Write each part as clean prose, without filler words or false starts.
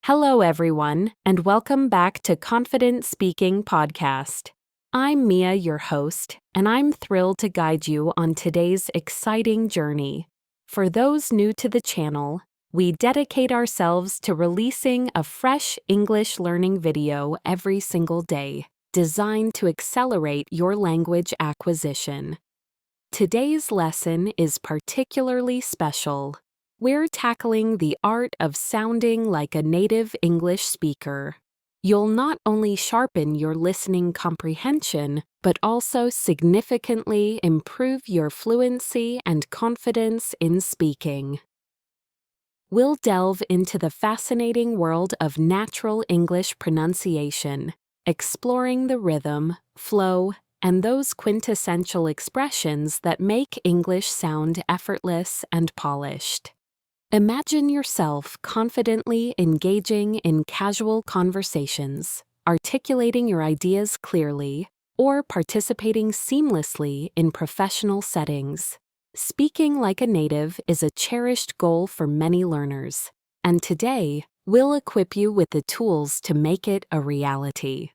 Hello, everyone, and welcome back to Confident Speaking Podcast. I'm Mia, your host, and I'm thrilled to guide you on today's exciting journey. For those new to the channel, we dedicate ourselves to releasing a fresh English learning video every single day, designed to accelerate your language acquisition. Today's lesson is particularly special. We're tackling the art of sounding like a native English speaker. You'll not only sharpen your listening comprehension, but also significantly improve your fluency and confidence in speaking. We'll delve into the fascinating world of natural English pronunciation, exploring the rhythm, flow, and those quintessential expressions that make English sound effortless and polished. Imagine yourself confidently engaging in casual conversations, articulating your ideas clearly, or participating seamlessly in professional settings. Speaking like a native is a cherished goal for many learners, and today, we'll equip you with the tools to make it a reality.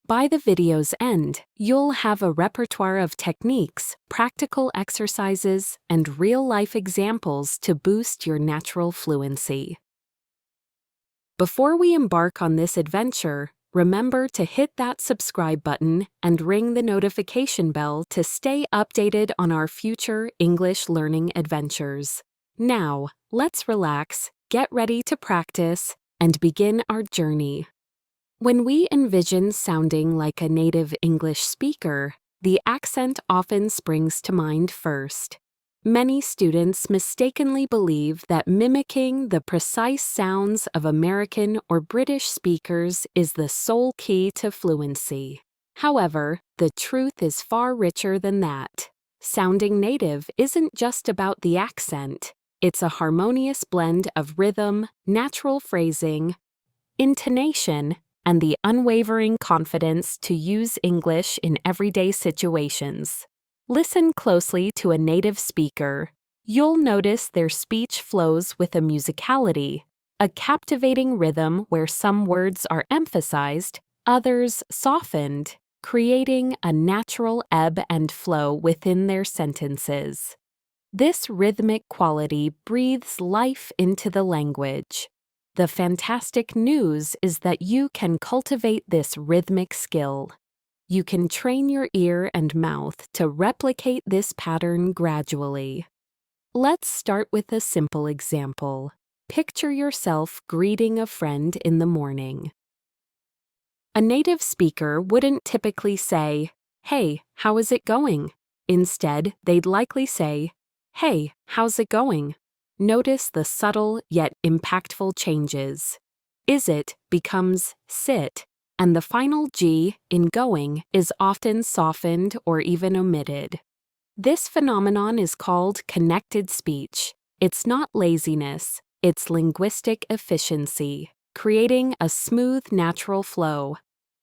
By the video's end, you'll have a repertoire of techniques, practical exercises, and real-life examples to boost your natural fluency. Before we embark on this adventure, remember to hit that subscribe button and ring the notification bell to stay updated on our future English learning adventures. Now, let's relax, get ready to practice, and begin our journey. When we envision sounding like a native English speaker, the accent often springs to mind first. Many students mistakenly believe that mimicking the precise sounds of American or British speakers is the sole key to fluency. However, the truth is far richer than that. Sounding native isn't just about the accent. It's a harmonious blend of rhythm, natural phrasing, intonation, and the unwavering confidence to use English in everyday situations. Listen closely to a native speaker. You'll notice their speech flows with a musicality, a captivating rhythm where some words are emphasized, others softened, creating a natural ebb and flow within their sentences. This rhythmic quality breathes life into the language. The fantastic news is that you can cultivate this rhythmic skill. You can train your ear and mouth to replicate this pattern gradually. Let's start with a simple example. Picture yourself greeting a friend in the morning. A native speaker wouldn't typically say, "Hey, how is it going?" Instead, they'd likely say, "Hey, how's it going?" Notice the subtle yet impactful changes. Is it becomes sit, and the final G in going is often softened or even omitted. This phenomenon is called connected speech. It's not laziness, it's linguistic efficiency, creating a smooth, natural flow.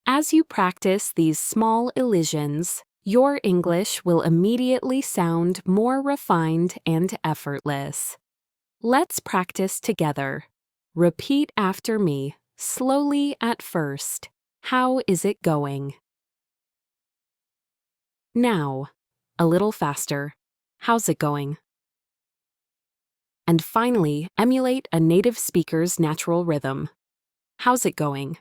As you practice these small elisions, your English will immediately sound more refined and effortless. Let's practice together. Repeat after me, slowly at first. How is it going? Now, a little faster. How's it going? And finally, emulate a native speaker's natural rhythm. How's it going?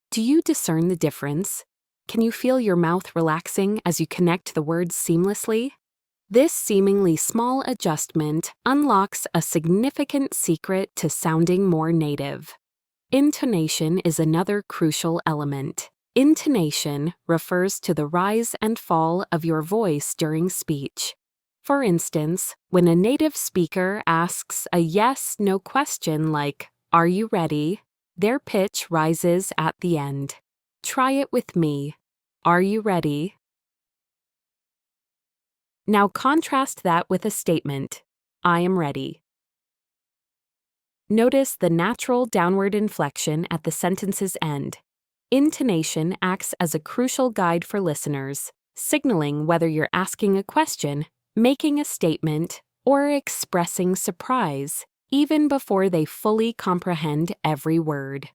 Do you discern the difference? Can you feel your mouth relaxing as you connect the words seamlessly? This seemingly small adjustment unlocks a significant secret to sounding more native. Intonation is another crucial element. Intonation refers to the rise and fall of your voice during speech. For instance, when a native speaker asks a yes/no question like, "Are you ready?" their pitch rises at the end. Try it with me. Are you ready? Now contrast that with a statement, "I am ready." Notice the natural downward inflection at the sentence's end. Intonation acts as a crucial guide for listeners, signaling whether you're asking a question, making a statement, or expressing surprise, even before they fully comprehend every word.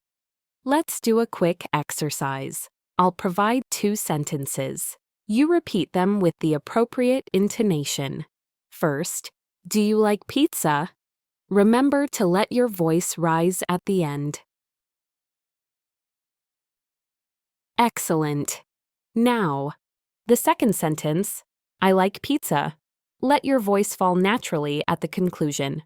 Let's do a quick exercise. I'll provide 2 sentences. You repeat them with the appropriate intonation. First, do you like pizza? Remember to let your voice rise at the end. Excellent. Now, the second sentence, I like pizza. Let your voice fall naturally at the conclusion.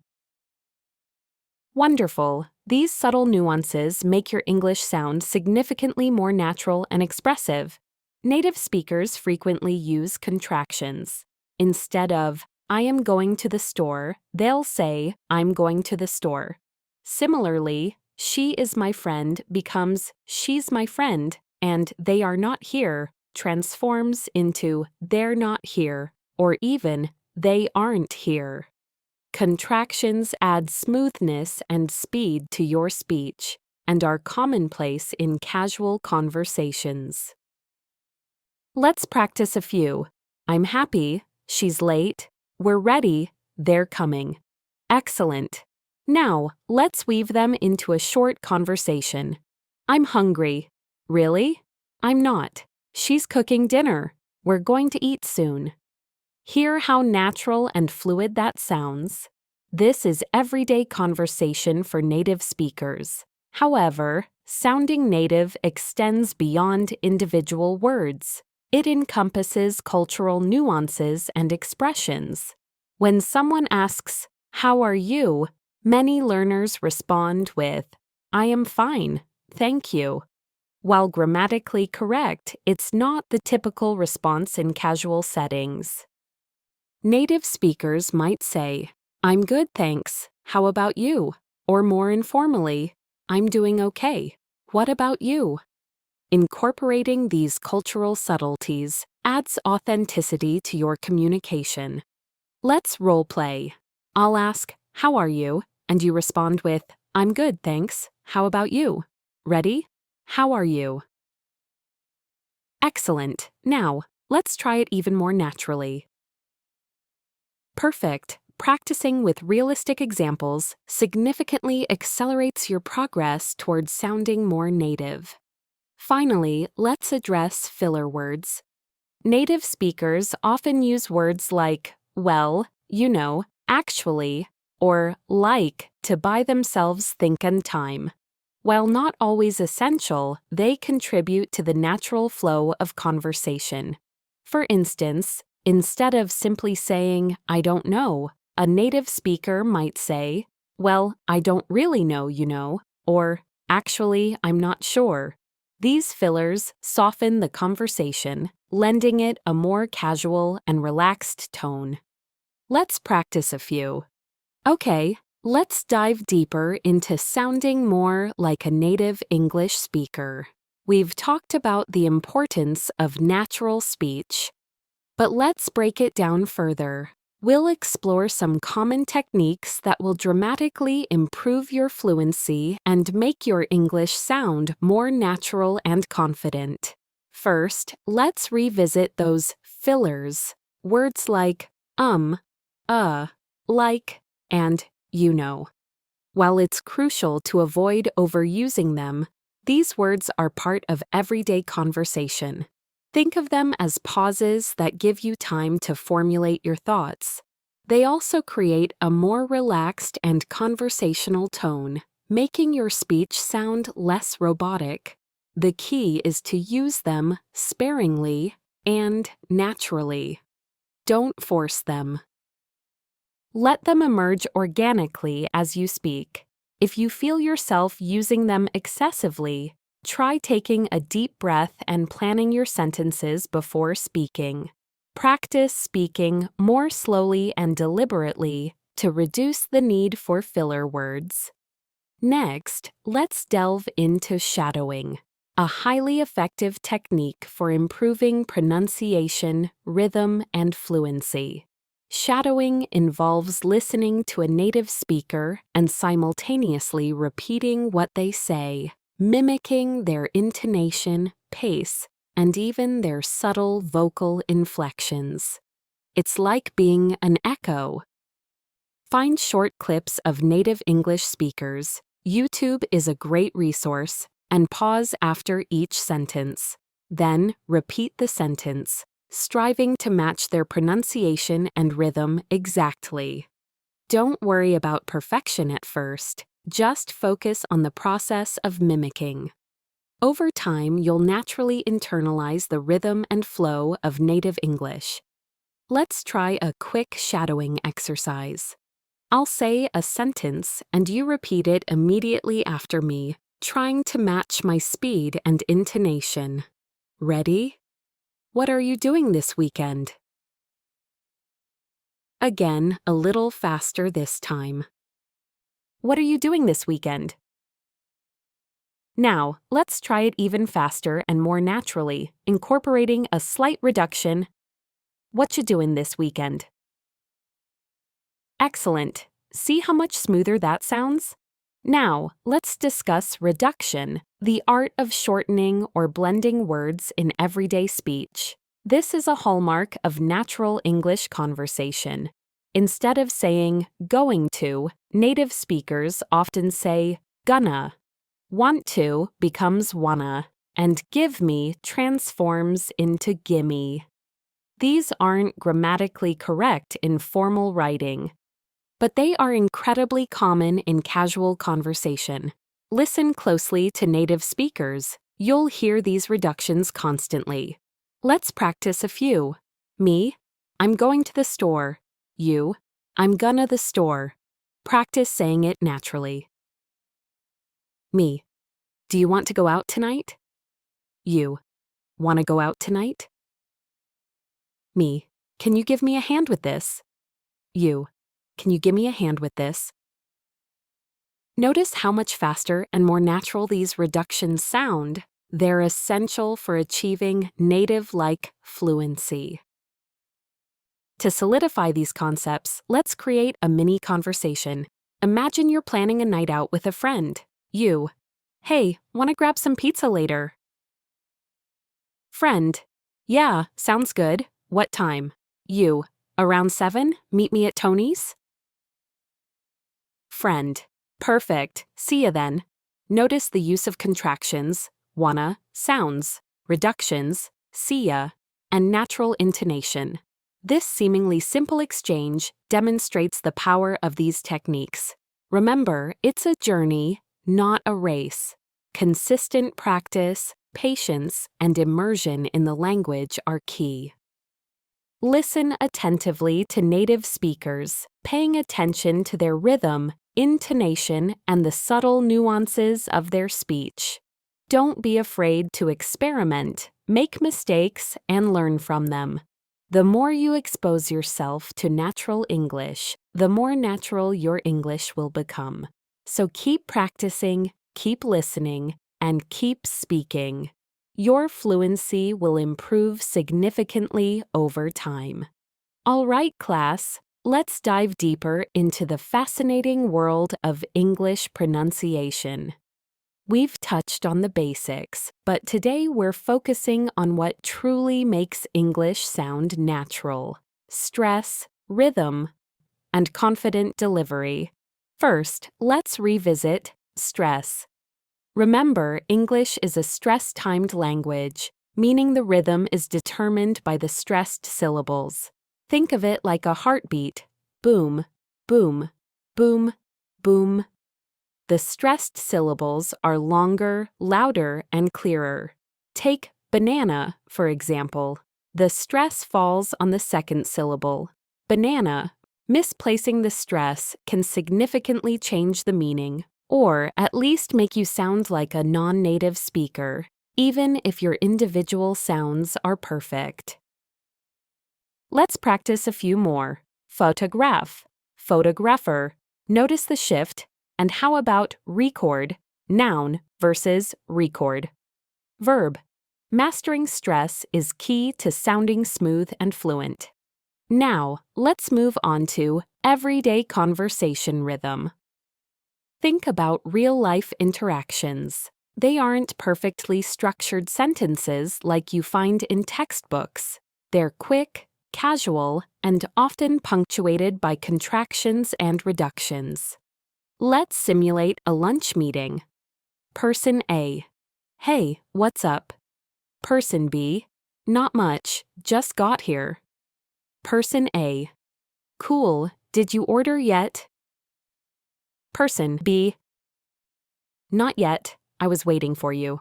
Wonderful. These subtle nuances make your English sound significantly more natural and expressive. Native speakers frequently use contractions. Instead of, I am going to the store, they'll say, I'm going to the store. Similarly, she is my friend becomes she's my friend, and they are not here transforms into they're not here, or even they aren't here. Contractions add smoothness and speed to your speech and are commonplace in casual conversations. Let's practice a few. I'm happy, she's late, we're ready, they're coming. Excellent. Now, let's weave them into a short conversation. I'm hungry. Really? I'm not. She's cooking dinner. We're going to eat soon. Hear how natural and fluid that sounds. This is everyday conversation for native speakers. However, sounding native extends beyond individual words. It encompasses cultural nuances and expressions. When someone asks, "How are you?" many learners respond with, "I am fine, thank you." While grammatically correct, it's not the typical response in casual settings. Native speakers might say, I'm good, thanks. How about you? Or more informally, I'm doing okay. What about you? Incorporating these cultural subtleties adds authenticity to your communication. Let's role play. I'll ask, how are you? And you respond with, I'm good, thanks. How about you? Ready? How are you? Excellent. Now, let's try it even more naturally. Perfect. Practicing with realistic examples significantly accelerates your progress towards sounding more native. Finally, let's address filler words. Native speakers often use words like, well, you know, actually, or like to buy themselves think and time. While not always essential, they contribute to the natural flow of conversation. For instance, instead of simply saying, I don't know, a native speaker might say, well, I don't really know, you know, or actually, I'm not sure. These fillers soften the conversation, lending it a more casual and relaxed tone. Let's practice a few. Okay, let's dive deeper into sounding more like a native English speaker. We've talked about the importance of natural speech, but let's break it down further. We'll explore some common techniques that will dramatically improve your fluency and make your English sound more natural and confident. First, let's revisit those fillers, words like like, and you know. While it's crucial to avoid overusing them, these words are part of everyday conversation. Think of them as pauses that give you time to formulate your thoughts. They also create a more relaxed and conversational tone, making your speech sound less robotic. The key is to use them sparingly and naturally. Don't force them. Let them emerge organically as you speak. If you feel yourself using them excessively, try taking a deep breath and planning your sentences before speaking. Practice speaking more slowly and deliberately to reduce the need for filler words. Next, let's delve into shadowing, a highly effective technique for improving pronunciation, rhythm, and fluency. Shadowing involves listening to a native speaker and simultaneously repeating what they say, mimicking their intonation, pace, and even their subtle vocal inflections. It's like being an echo. Find short clips of native English speakers. YouTube is a great resource, and pause after each sentence. Then, repeat the sentence, striving to match their pronunciation and rhythm exactly. Don't worry about perfection at first, just focus on the process of mimicking. Over time, you'll naturally internalize the rhythm and flow of native English. Let's try a quick shadowing exercise. I'll say a sentence and you repeat it immediately after me, trying to match my speed and intonation. Ready? What are you doing this weekend? Again, a little faster this time. What are you doing this weekend? Now, let's try it even faster and more naturally, incorporating a slight reduction. What you doing this weekend? Excellent. See how much smoother that sounds? Now, let's discuss reduction, the art of shortening or blending words in everyday speech. This is a hallmark of natural English conversation. Instead of saying going to, native speakers often say gonna. Want to becomes wanna, and give me transforms into gimme. These aren't grammatically correct in formal writing, but they are incredibly common in casual conversation. Listen closely to native speakers. You'll hear these reductions constantly. Let's practice a few. Me, I'm going to the store. You, I'm gonna the store. Practice saying it naturally. Me, do you want to go out tonight? You, want to go out tonight? Me, can you give me a hand with this? You, can you give me a hand with this? Notice how much faster and more natural these reductions sound. They're essential for achieving native-like fluency. To solidify these concepts, let's create a mini conversation. Imagine you're planning a night out with a friend. You, hey, want to grab some pizza later? Friend, yeah, sounds good. What time? You, around 7, meet me at Tony's? Friend, perfect, see ya then. Notice the use of contractions, wanna, sounds, reductions, see ya, and natural intonation. This seemingly simple exchange demonstrates the power of these techniques. Remember, it's a journey, not a race. Consistent practice, patience, and immersion in the language are key. Listen attentively to native speakers, paying attention to their rhythm, intonation, and the subtle nuances of their speech. Don't be afraid to experiment, make mistakes, and learn from them. The more you expose yourself to natural English, the more natural your English will become. So keep practicing, keep listening, and keep speaking. Your fluency will improve significantly over time. All right, class, let's dive deeper into the fascinating world of English pronunciation. We've touched on the basics, but today we're focusing on what truly makes English sound natural: stress, rhythm, and confident delivery. First, let's revisit stress. Remember, English is a stress-timed language, meaning the rhythm is determined by the stressed syllables. Think of it like a heartbeat: boom, boom, boom, boom. The stressed syllables are longer, louder, and clearer. Take banana, for example. The stress falls on the second syllable, banana. Misplacing the stress can significantly change the meaning, or at least make you sound like a non-native speaker, even if your individual sounds are perfect. Let's practice a few more. Photograph, photographer. Notice the shift. And how about record, noun versus record? Verb. Mastering stress is key to sounding smooth and fluent. Now, let's move on to everyday conversation rhythm. Think about real-life interactions. They aren't perfectly structured sentences like you find in textbooks. They're quick, casual, and often punctuated by contractions and reductions. Let's simulate a lunch meeting. Person A: Hey, what's up? Person B: Not much, just got here. Person A: Cool, did you order yet? Person B: Not yet, I was waiting for you.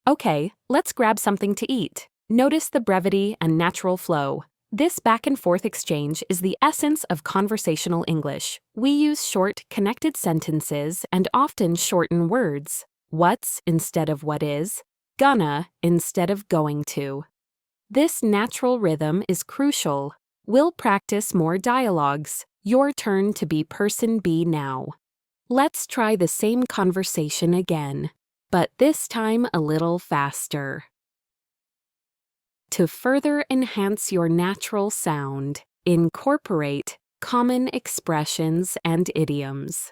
Okay, let's grab something to eat. Notice the brevity and natural flow. This back-and-forth exchange is the essence of conversational English. We use short, connected sentences and often shorten words. What's instead of what is, gonna instead of going to. This natural rhythm is crucial. We'll practice more dialogues. Your turn to be person B now. Let's try the same conversation again, but this time a little faster. To further enhance your natural sound, incorporate common expressions and idioms.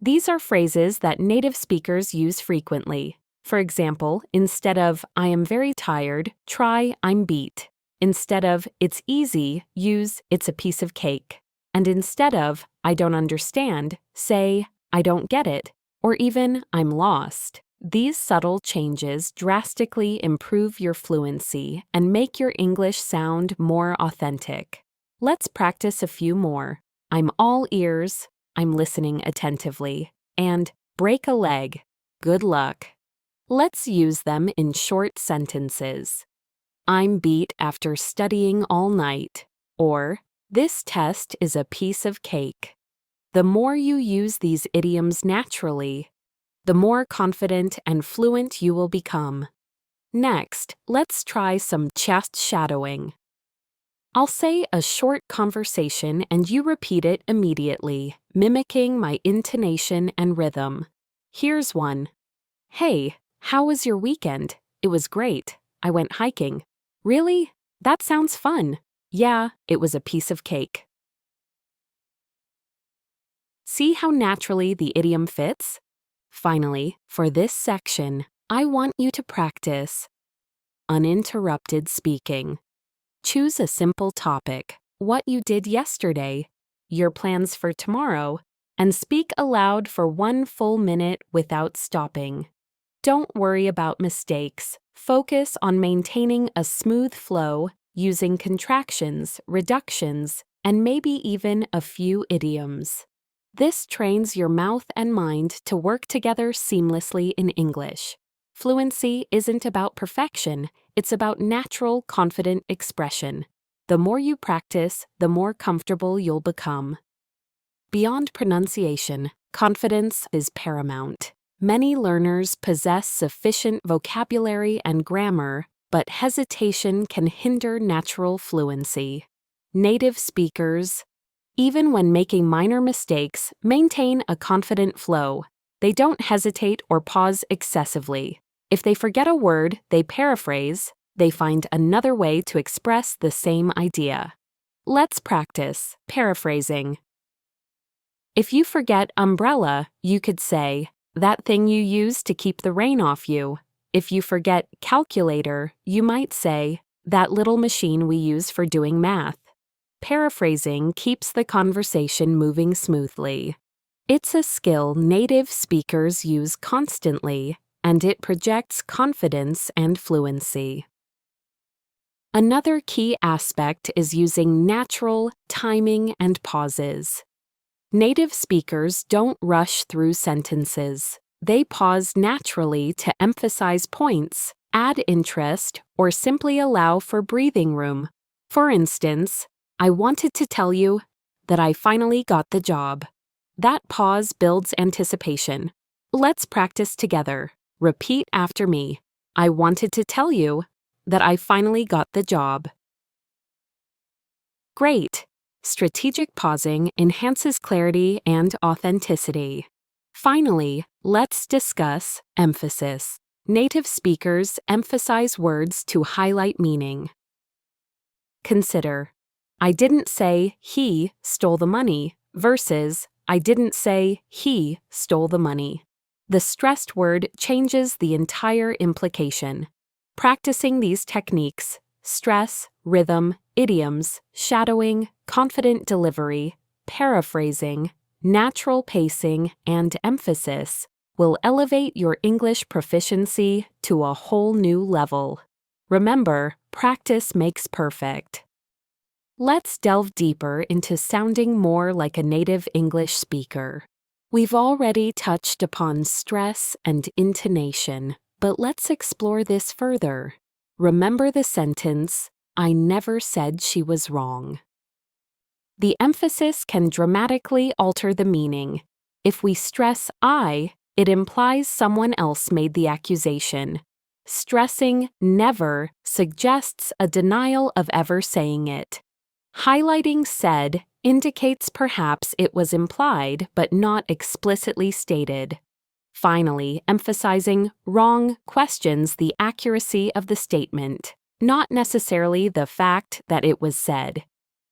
These are phrases that native speakers use frequently. For example, instead of "I am very tired," try "I'm beat." Instead of "It's easy," use "It's a piece of cake." And instead of "I don't understand," say "I don't get it," or even "I'm lost." These subtle changes drastically improve your fluency and make your English sound more authentic. Let's practice a few more. I'm all ears, I'm listening attentively, and break a leg. Good luck. Let's use them in short sentences. I'm beat after studying all night, or this test is a piece of cake. The more you use these idioms naturally, the more confident and fluent you will become. Next, let's try some chest shadowing. I'll say a short conversation and you repeat it immediately, mimicking my intonation and rhythm. Here's one. Hey, how was your weekend? It was great. I went hiking. Really? That sounds fun. Yeah, it was a piece of cake. See how naturally the idiom fits? Finally, for this section, I want you to practice uninterrupted speaking. Choose a simple topic, what you did yesterday, your plans for tomorrow, and speak aloud for 1 full minute without stopping. Don't worry about mistakes. Focus on maintaining a smooth flow using contractions, reductions, and maybe even a few idioms. This trains your mouth and mind to work together seamlessly in English. Fluency isn't about perfection, it's about natural, confident expression. The more you practice, the more comfortable you'll become. Beyond pronunciation, confidence is paramount. Many learners possess sufficient vocabulary and grammar, but hesitation can hinder natural fluency. Native speakers, even when making minor mistakes, maintain a confident flow. They don't hesitate or pause excessively. If they forget a word, they paraphrase. They find another way to express the same idea. Let's practice paraphrasing. If you forget umbrella, you could say, that thing you use to keep the rain off you. If you forget calculator, you might say, that little machine we use for doing math. Paraphrasing keeps the conversation moving smoothly. It's a skill native speakers use constantly, and it projects confidence and fluency. Another key aspect is using natural timing and pauses. Native speakers don't rush through sentences. They pause naturally to emphasize points, add interest, or simply allow for breathing room. For instance, I wanted to tell you that I finally got the job. That pause builds anticipation. Let's practice together. Repeat after me. I wanted to tell you that I finally got the job. Great! Strategic pausing enhances clarity and authenticity. Finally, let's discuss emphasis. Native speakers emphasize words to highlight meaning. Consider, I didn't say he stole the money versus I didn't say he stole the money. The stressed word changes the entire implication. Practicing these techniques, stress, rhythm, idioms, shadowing, confident delivery, paraphrasing, natural pacing, and emphasis will elevate your English proficiency to a whole new level. Remember, practice makes perfect. Let's delve deeper into sounding more like a native English speaker. We've already touched upon stress and intonation, but let's explore this further. Remember the sentence, "I never said she was wrong." The emphasis can dramatically alter the meaning. If we stress I, it implies someone else made the accusation. Stressing never suggests a denial of ever saying it. Highlighting said indicates perhaps it was implied but not explicitly stated. Finally, emphasizing wrong questions the accuracy of the statement, not necessarily the fact that it was said.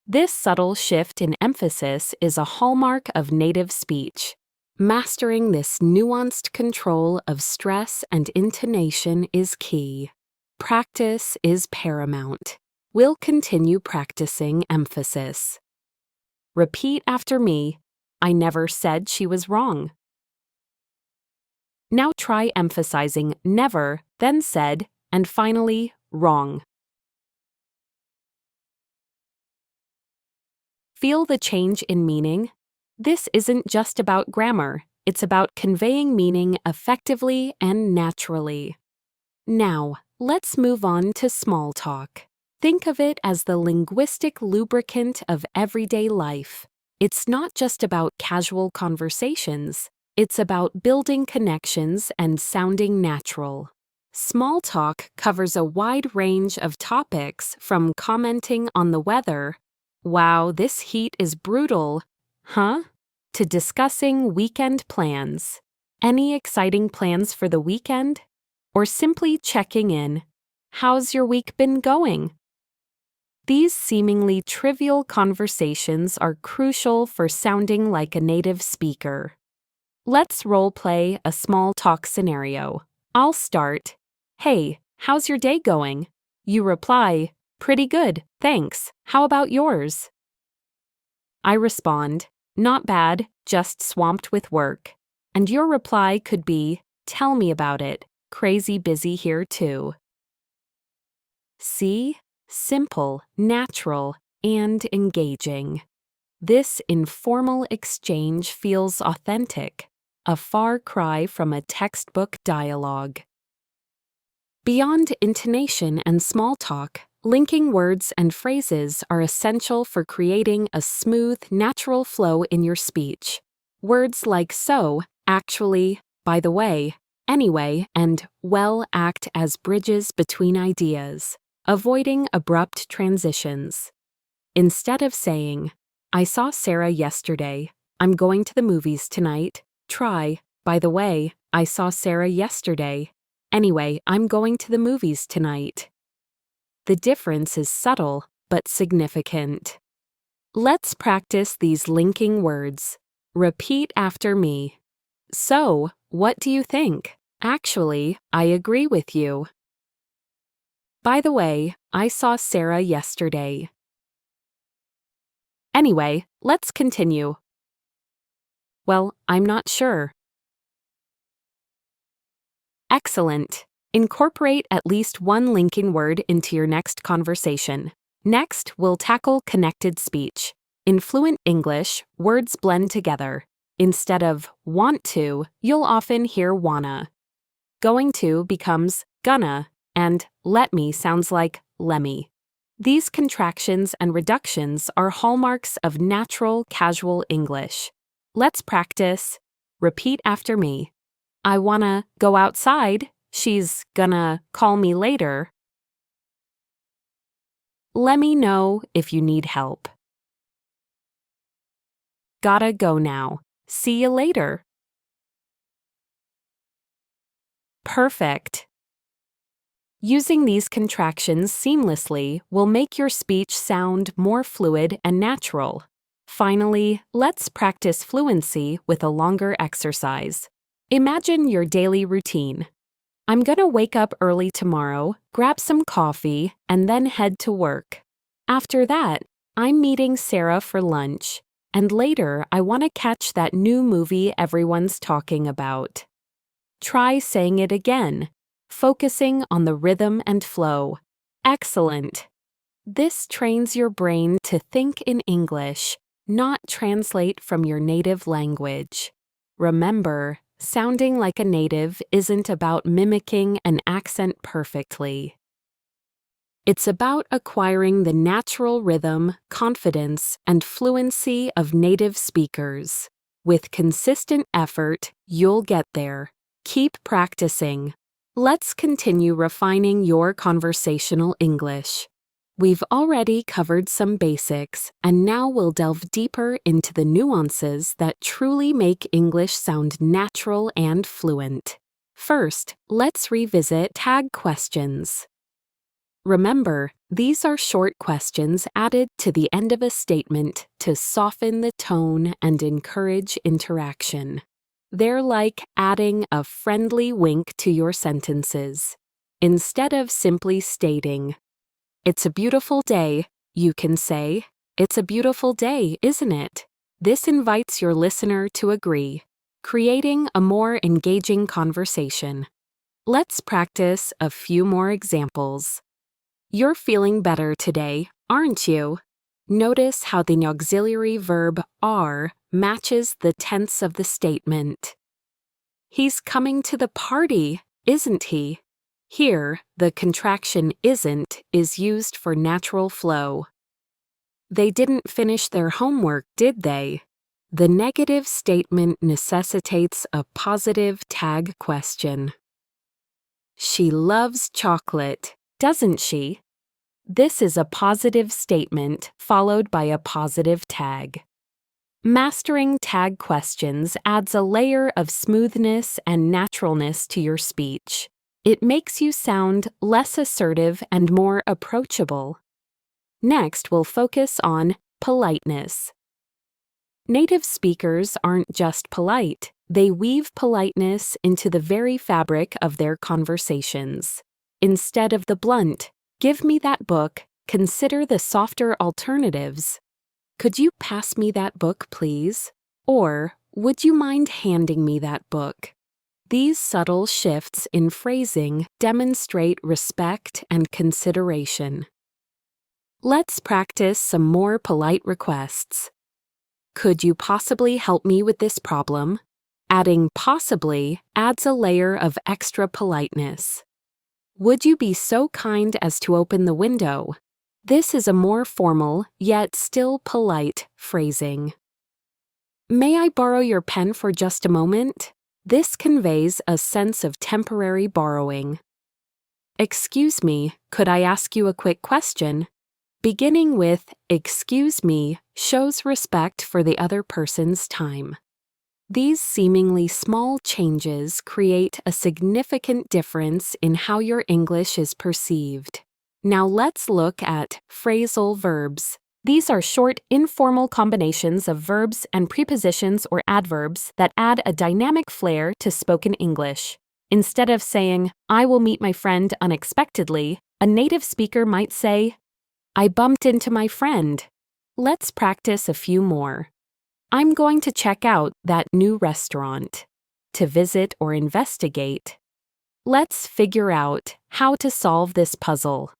This subtle shift in emphasis is a hallmark of native speech. Mastering this nuanced control of stress and intonation is key. Practice is paramount. We'll continue practicing emphasis. Repeat after me. I never said she was wrong. Now try emphasizing never, then said, and finally, wrong. Feel the change in meaning? This isn't just about grammar, it's about conveying meaning effectively and naturally. Now, let's move on to small talk. Think of it as the linguistic lubricant of everyday life. It's not just about casual conversations, it's about building connections and sounding natural. Small talk covers a wide range of topics from commenting on the weather, "Wow, this heat is brutal," huh? To discussing weekend plans. Any exciting plans for the weekend? Or simply checking in. How's your week been going? These seemingly trivial conversations are crucial for sounding like a native speaker. Let's role-play a small talk scenario. I'll start. "Hey, how's your day going?" You reply, "Pretty good, thanks. How about yours?" I respond, "Not bad, just swamped with work." And your reply could be, "Tell me about it. Crazy busy here too." See? Simple, natural, and engaging. This informal exchange feels authentic, a far cry from a textbook dialogue. Beyond intonation and small talk, linking words and phrases are essential for creating a smooth, natural flow in your speech. Words like so, actually, by the way, anyway, and well act as bridges between ideas, avoiding abrupt transitions. Instead of saying, "I saw Sarah yesterday. I'm going to the movies tonight," try, "By the way, I saw Sarah yesterday. Anyway, I'm going to the movies tonight." The difference is subtle but significant. Let's practice these linking words. Repeat after me. "So, what do you think? Actually, I agree with you." "By the way, I saw Sarah yesterday." Anyway, let's continue. "Well, I'm not sure." Excellent. Incorporate at least one linking word into your next conversation. Next, we'll tackle connected speech. In fluent English, words blend together. Instead of want to, you'll often hear wanna. Going to becomes gonna, and let me sounds like lemme. These contractions and reductions are hallmarks of natural, casual English. Let's practice. Repeat after me. "I wanna go outside. She's gonna call me later." "Let me know if you need help." "Gotta go now. See you later." Perfect. Using these contractions seamlessly will make your speech sound more fluid and natural. Finally, let's practice fluency with a longer exercise. Imagine your daily routine. I'm gonna wake up early tomorrow, grab some coffee, and then head to work. After that, I'm meeting Sarah for lunch, and later I want to catch that new movie everyone's talking about. Try saying it again, focusing on the rhythm and flow. Excellent. This trains your brain to think in English, not translate from your native language. Remember, sounding like a native isn't about mimicking an accent perfectly. It's about acquiring the natural rhythm, confidence, and fluency of native speakers. With consistent effort, you'll get there. Keep practicing. Let's continue refining your conversational English. We've already covered some basics, and now we'll delve deeper into the nuances that truly make English sound natural and fluent. First, let's revisit tag questions. Remember, these are short questions added to the end of a statement to soften the tone and encourage interaction. They're like adding a friendly wink to your sentences. Instead of simply stating, "It's a beautiful day," you can say, "It's a beautiful day, isn't it?" This invites your listener to agree, creating a more engaging conversation. Let's practice a few more examples. You're feeling better today, aren't you? Notice how the auxiliary verb are matches the tense of the statement. He's coming to the party, isn't he? Here, the contraction isn't is used for natural flow. They didn't finish their homework, did they? The negative statement necessitates a positive tag question. She loves chocolate, doesn't she? This is a positive statement followed by a positive tag. Mastering tag questions adds a layer of smoothness and naturalness to your speech. It makes you sound less assertive and more approachable. Next, we'll focus on politeness. Native speakers aren't just polite, they weave politeness into the very fabric of their conversations. Instead of the blunt, "Give me that book," consider the softer alternatives. "Could you pass me that book, please?" Or, "Would you mind handing me that book?" These subtle shifts in phrasing demonstrate respect and consideration. Let's practice some more polite requests. "Could you possibly help me with this problem?" Adding possibly adds a layer of extra politeness. "Would you be so kind as to open the window?" This is a more formal, yet still polite, phrasing. "May I borrow your pen for just a moment?" This conveys a sense of temporary borrowing. "Excuse me, could I ask you a quick question?" Beginning with "excuse me" shows respect for the other person's time. These seemingly small changes create a significant difference in how your English is perceived. Now let's look at phrasal verbs. These are short, informal combinations of verbs and prepositions or adverbs that add a dynamic flair to spoken English. Instead of saying, "I will meet my friend unexpectedly," a native speaker might say, "I bumped into my friend." Let's practice a few more. "I'm going to check out that new restaurant." To visit or investigate. "Let's figure out how to solve this puzzle."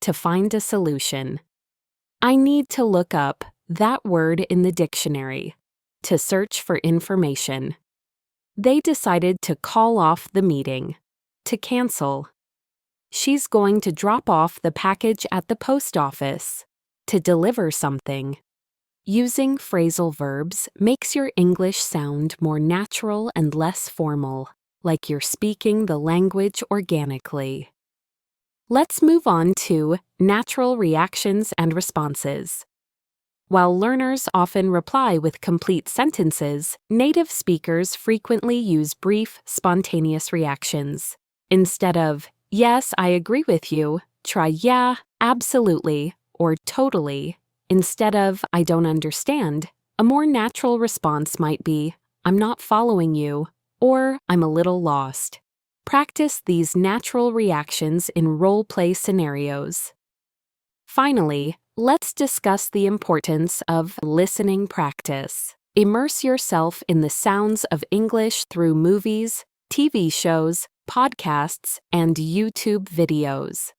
To find a solution. "I need to look up that word in the dictionary." To search for information. They decided to call off the meeting. To cancel. She's going to drop off the package at the post office. To deliver something. Using phrasal verbs makes your English sound more natural and less formal, like you're speaking the language organically. Let's move on to natural reactions and responses. While learners often reply with complete sentences, native speakers frequently use brief, spontaneous reactions. Instead of, "Yes, I agree with you," try "Yeah, absolutely," or "totally." Instead of, "I don't understand," a more natural response might be, "I'm not following you," or "I'm a little lost." Practice these natural reactions in role-play scenarios. Finally, let's discuss the importance of listening practice. Immerse yourself in the sounds of English through movies, TV shows, podcasts, and YouTube videos.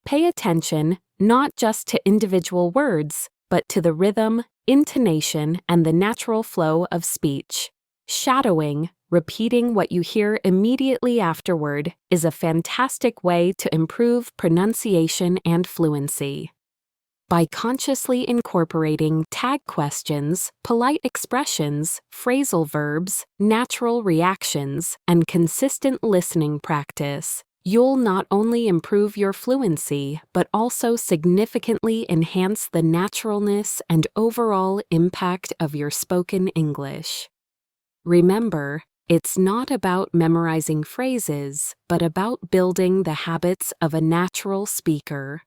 Pay attention not just to individual words, but to the rhythm, intonation, and the natural flow of speech. Shadowing, repeating what you hear immediately afterward, is a fantastic way to improve pronunciation and fluency. By consciously incorporating tag questions, polite expressions, phrasal verbs, natural reactions, and consistent listening practice, you'll not only improve your fluency, but also significantly enhance the naturalness and overall impact of your spoken English. Remember, it's not about memorizing phrases, but about building the habits of a natural speaker.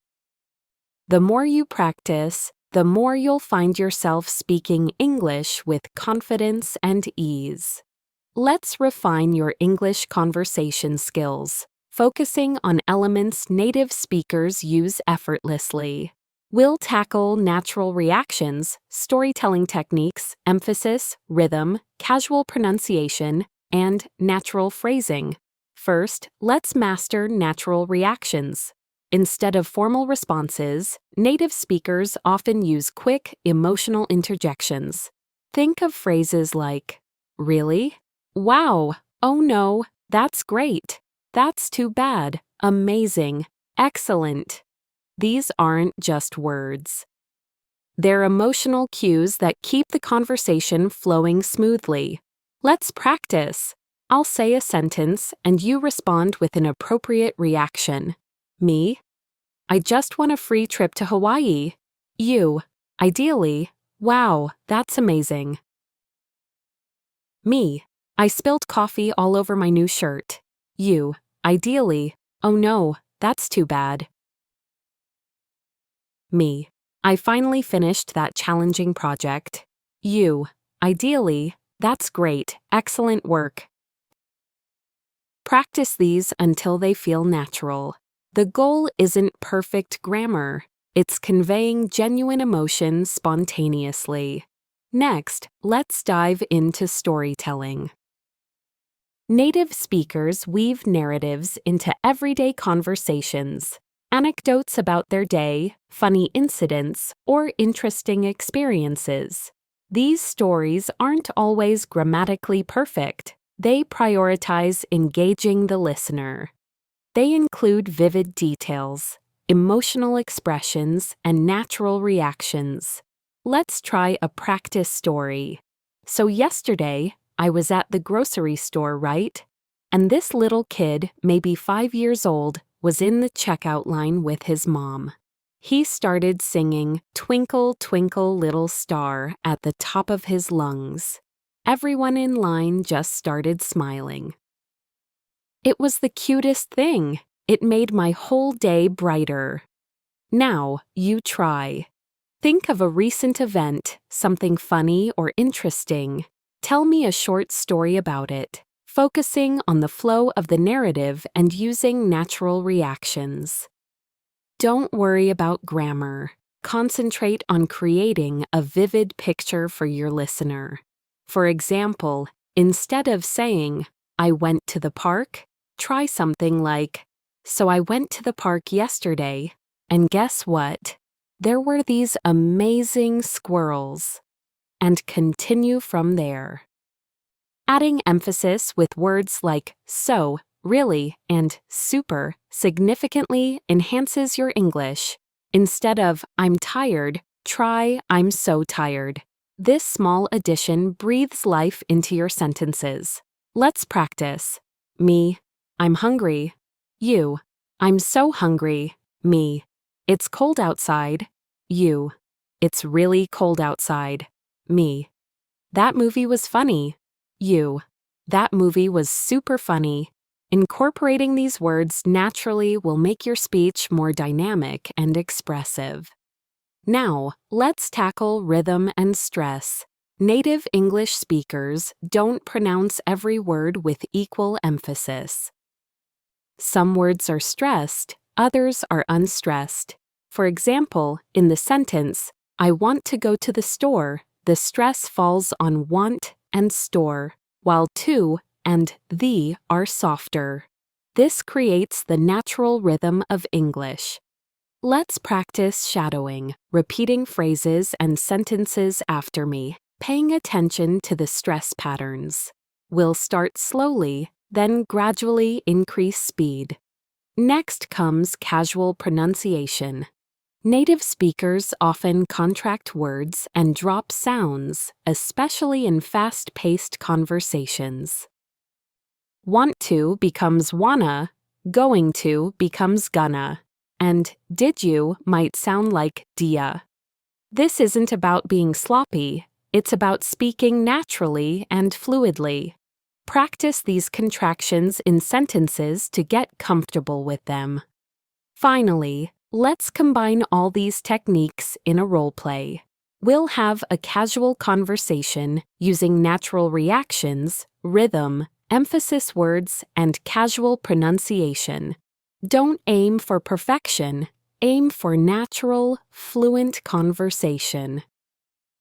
The more you practice, the more you'll find yourself speaking English with confidence and ease. Let's refine your English conversation skills, focusing on elements native speakers use effortlessly. We'll tackle natural reactions, storytelling techniques, emphasis, rhythm, casual pronunciation, and natural phrasing. First, let's master natural reactions. Instead of formal responses, native speakers often use quick, emotional interjections. Think of phrases like, "Really? Wow! Oh no! That's great! That's too bad! Amazing! Excellent!" These aren't just words. They're emotional cues that keep the conversation flowing smoothly. Let's practice. I'll say a sentence and you respond with an appropriate reaction. Me: I just won a free trip to Hawaii. You: ideally, wow, that's amazing. Me: I spilled coffee all over my new shirt. You: ideally, oh no, that's too bad. Me: I finally finished that challenging project. You: ideally, that's great, excellent work. Practice these until they feel natural. The goal isn't perfect grammar, it's conveying genuine emotion spontaneously. Next, let's dive into storytelling. Native speakers weave narratives into everyday conversations, anecdotes about their day, funny incidents, or interesting experiences. These stories aren't always grammatically perfect. They prioritize engaging the listener. They include vivid details, emotional expressions, and natural reactions. Let's try a practice story. So yesterday, I was at the grocery store, right? And this little kid, maybe 5 years old, was in the checkout line with his mom. He started singing "Twinkle, Twinkle, Little Star" at the top of his lungs. Everyone in line just started smiling. It was the cutest thing. It made my whole day brighter. Now, you try. Think of a recent event, something funny or interesting. Tell me a short story about it, focusing on the flow of the narrative and using natural reactions. Don't worry about grammar. Concentrate on creating a vivid picture for your listener. For example, instead of saying, "I went to the park," try something like, "So I went to the park yesterday, and guess what? There were these amazing squirrels." And continue from there. Adding emphasis with words like "so," "really," and "super" significantly enhances your English. Instead of "I'm tired," try "I'm so tired." This small addition breathes life into your sentences. Let's practice. Me: I'm hungry. You: I'm so hungry. Me: It's cold outside. You: It's really cold outside. Me: That movie was funny. You: That movie was super funny. Incorporating these words naturally will make your speech more dynamic and expressive. Now, let's tackle rhythm and stress. Native English speakers don't pronounce every word with equal emphasis. Some words are stressed, others are unstressed. For example, in the sentence, I want to go to the store, the stress falls on want and store, while to and the are softer. This creates the natural rhythm of English. Let's practice shadowing, repeating phrases and sentences after me, paying attention to the stress patterns. We'll start slowly, then gradually increase speed. Next comes casual pronunciation. Native speakers often contract words and drop sounds, especially in fast-paced conversations. Want to becomes wanna, going to becomes gonna, and did you might sound like dia. This isn't about being sloppy, it's about speaking naturally and fluidly. Practice these contractions in sentences to get comfortable with them. Finally, let's combine all these techniques in a role play. We'll have a casual conversation using natural reactions, rhythm, emphasis words, and casual pronunciation. Don't aim for perfection, aim for natural, fluent conversation.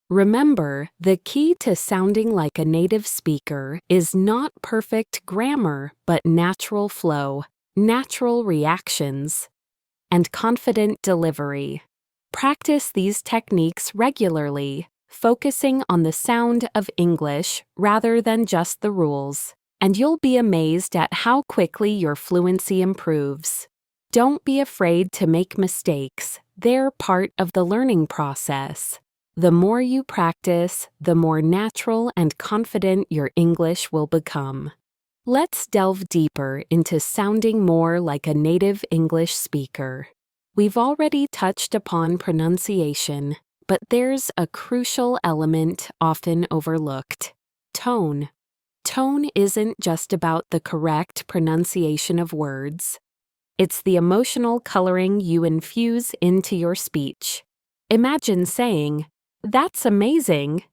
Remember, the key to sounding like a native speaker is not perfect grammar, but natural flow, natural reactions, and confident delivery. Practice these techniques regularly, focusing on the sound of English rather than just the rules, and you'll be amazed at how quickly your fluency improves. Don't be afraid to make mistakes, they're part of the learning process. The more you practice, the more natural and confident your English will become. Let's delve deeper into sounding more like a native English speaker. We've already touched upon pronunciation, but there's a crucial element often overlooked: tone. Tone isn't just about the correct pronunciation of words. It's the emotional coloring you infuse into your speech. Imagine saying, "That's amazing."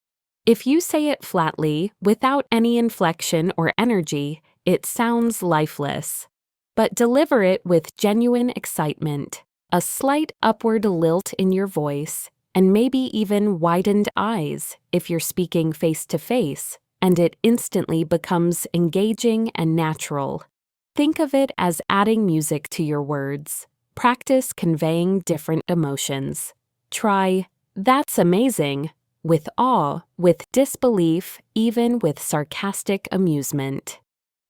If you say it flatly, without any inflection or energy, it sounds lifeless. But deliver it with genuine excitement, a slight upward lilt in your voice, and maybe even widened eyes if you're speaking face to face, and it instantly becomes engaging and natural. Think of it as adding music to your words. Practice conveying different emotions. Try, "That's amazing," with awe, with disbelief, even with sarcastic amusement.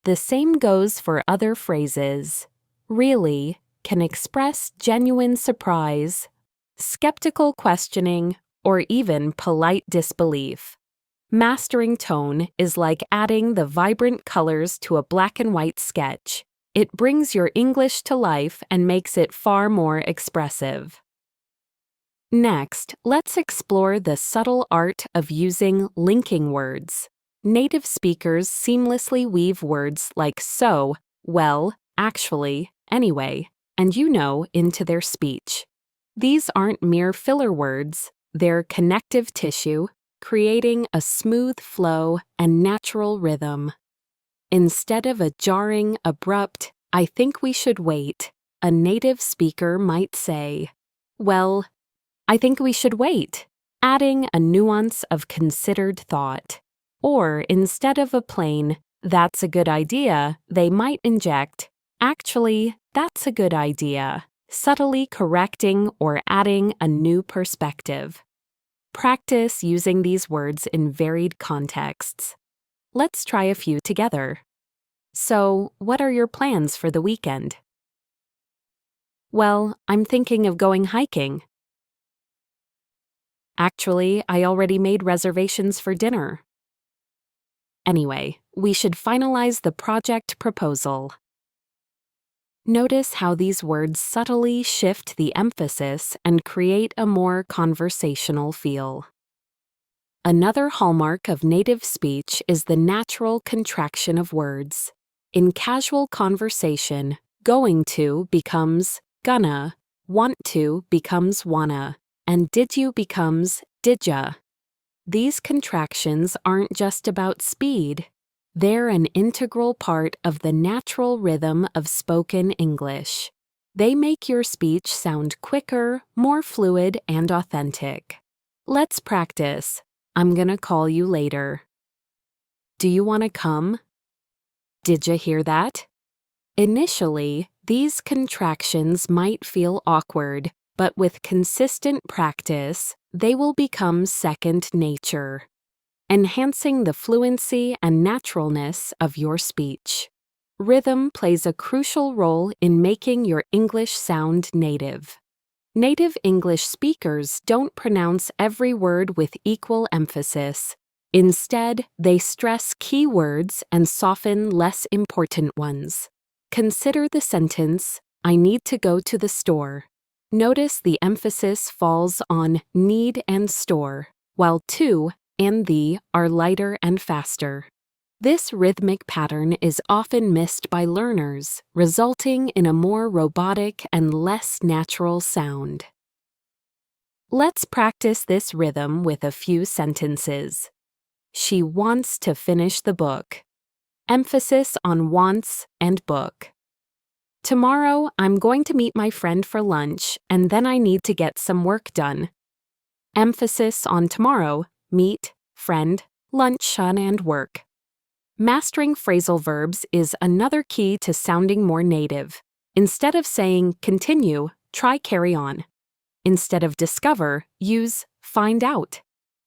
The same goes for other phrases. "Really" can express genuine surprise, skeptical questioning, or even polite disbelief. Mastering tone is like adding the vibrant colors to a black and white sketch. It brings your English to life and makes it far more expressive. Next, let's explore the subtle art of using linking words. Native speakers seamlessly weave words like so, well, actually, anyway, and into their speech. These aren't mere filler words, they're connective tissue, creating a smooth flow and natural rhythm. Instead of a jarring, abrupt, "I think we should wait," a native speaker might say, "Well, I think we should wait," adding a nuance of considered thought. Or instead of a plain, "That's a good idea," they might inject, "Actually, that's a good idea," subtly correcting or adding a new perspective. Practice using these words in varied contexts. Let's try a few together. So, what are your plans for the weekend? "Well, I'm thinking of going hiking." "Actually, I already made reservations for dinner." "Anyway, we should finalize the project proposal." Notice how these words subtly shift the emphasis and create a more conversational feel. Another hallmark of native speech is the natural contraction of words. In casual conversation, going to becomes gonna, want to becomes wanna, and did you becomes didya. these contractions aren't just about speed. They're an integral part of the natural rhythm of spoken English. They make your speech sound quicker, more fluid, and authentic. Let's practice. I'm gonna call you later. Do you want to come? Did you hear that? Initially, these contractions might feel awkward, but with consistent practice, they will become second nature, enhancing the fluency and naturalness of your speech. Rhythm plays a crucial role in making your English sound native. Native English speakers don't pronounce every word with equal emphasis. Instead, they stress key words and soften less important ones. Consider the sentence, I need to go to the store. Notice the emphasis falls on need and store, while to and the are lighter and faster. This rhythmic pattern is often missed by learners, resulting in a more robotic and less natural sound. Let's practice this rhythm with a few sentences. She wants to finish the book. Emphasis on wants and book. Tomorrow, I'm going to meet my friend for lunch, and then I need to get some work done. Emphasis on tomorrow, meet, friend, lunch, and work. Mastering phrasal verbs is another key to sounding more native. Instead of saying continue, try carry on. Instead of discover, use find out.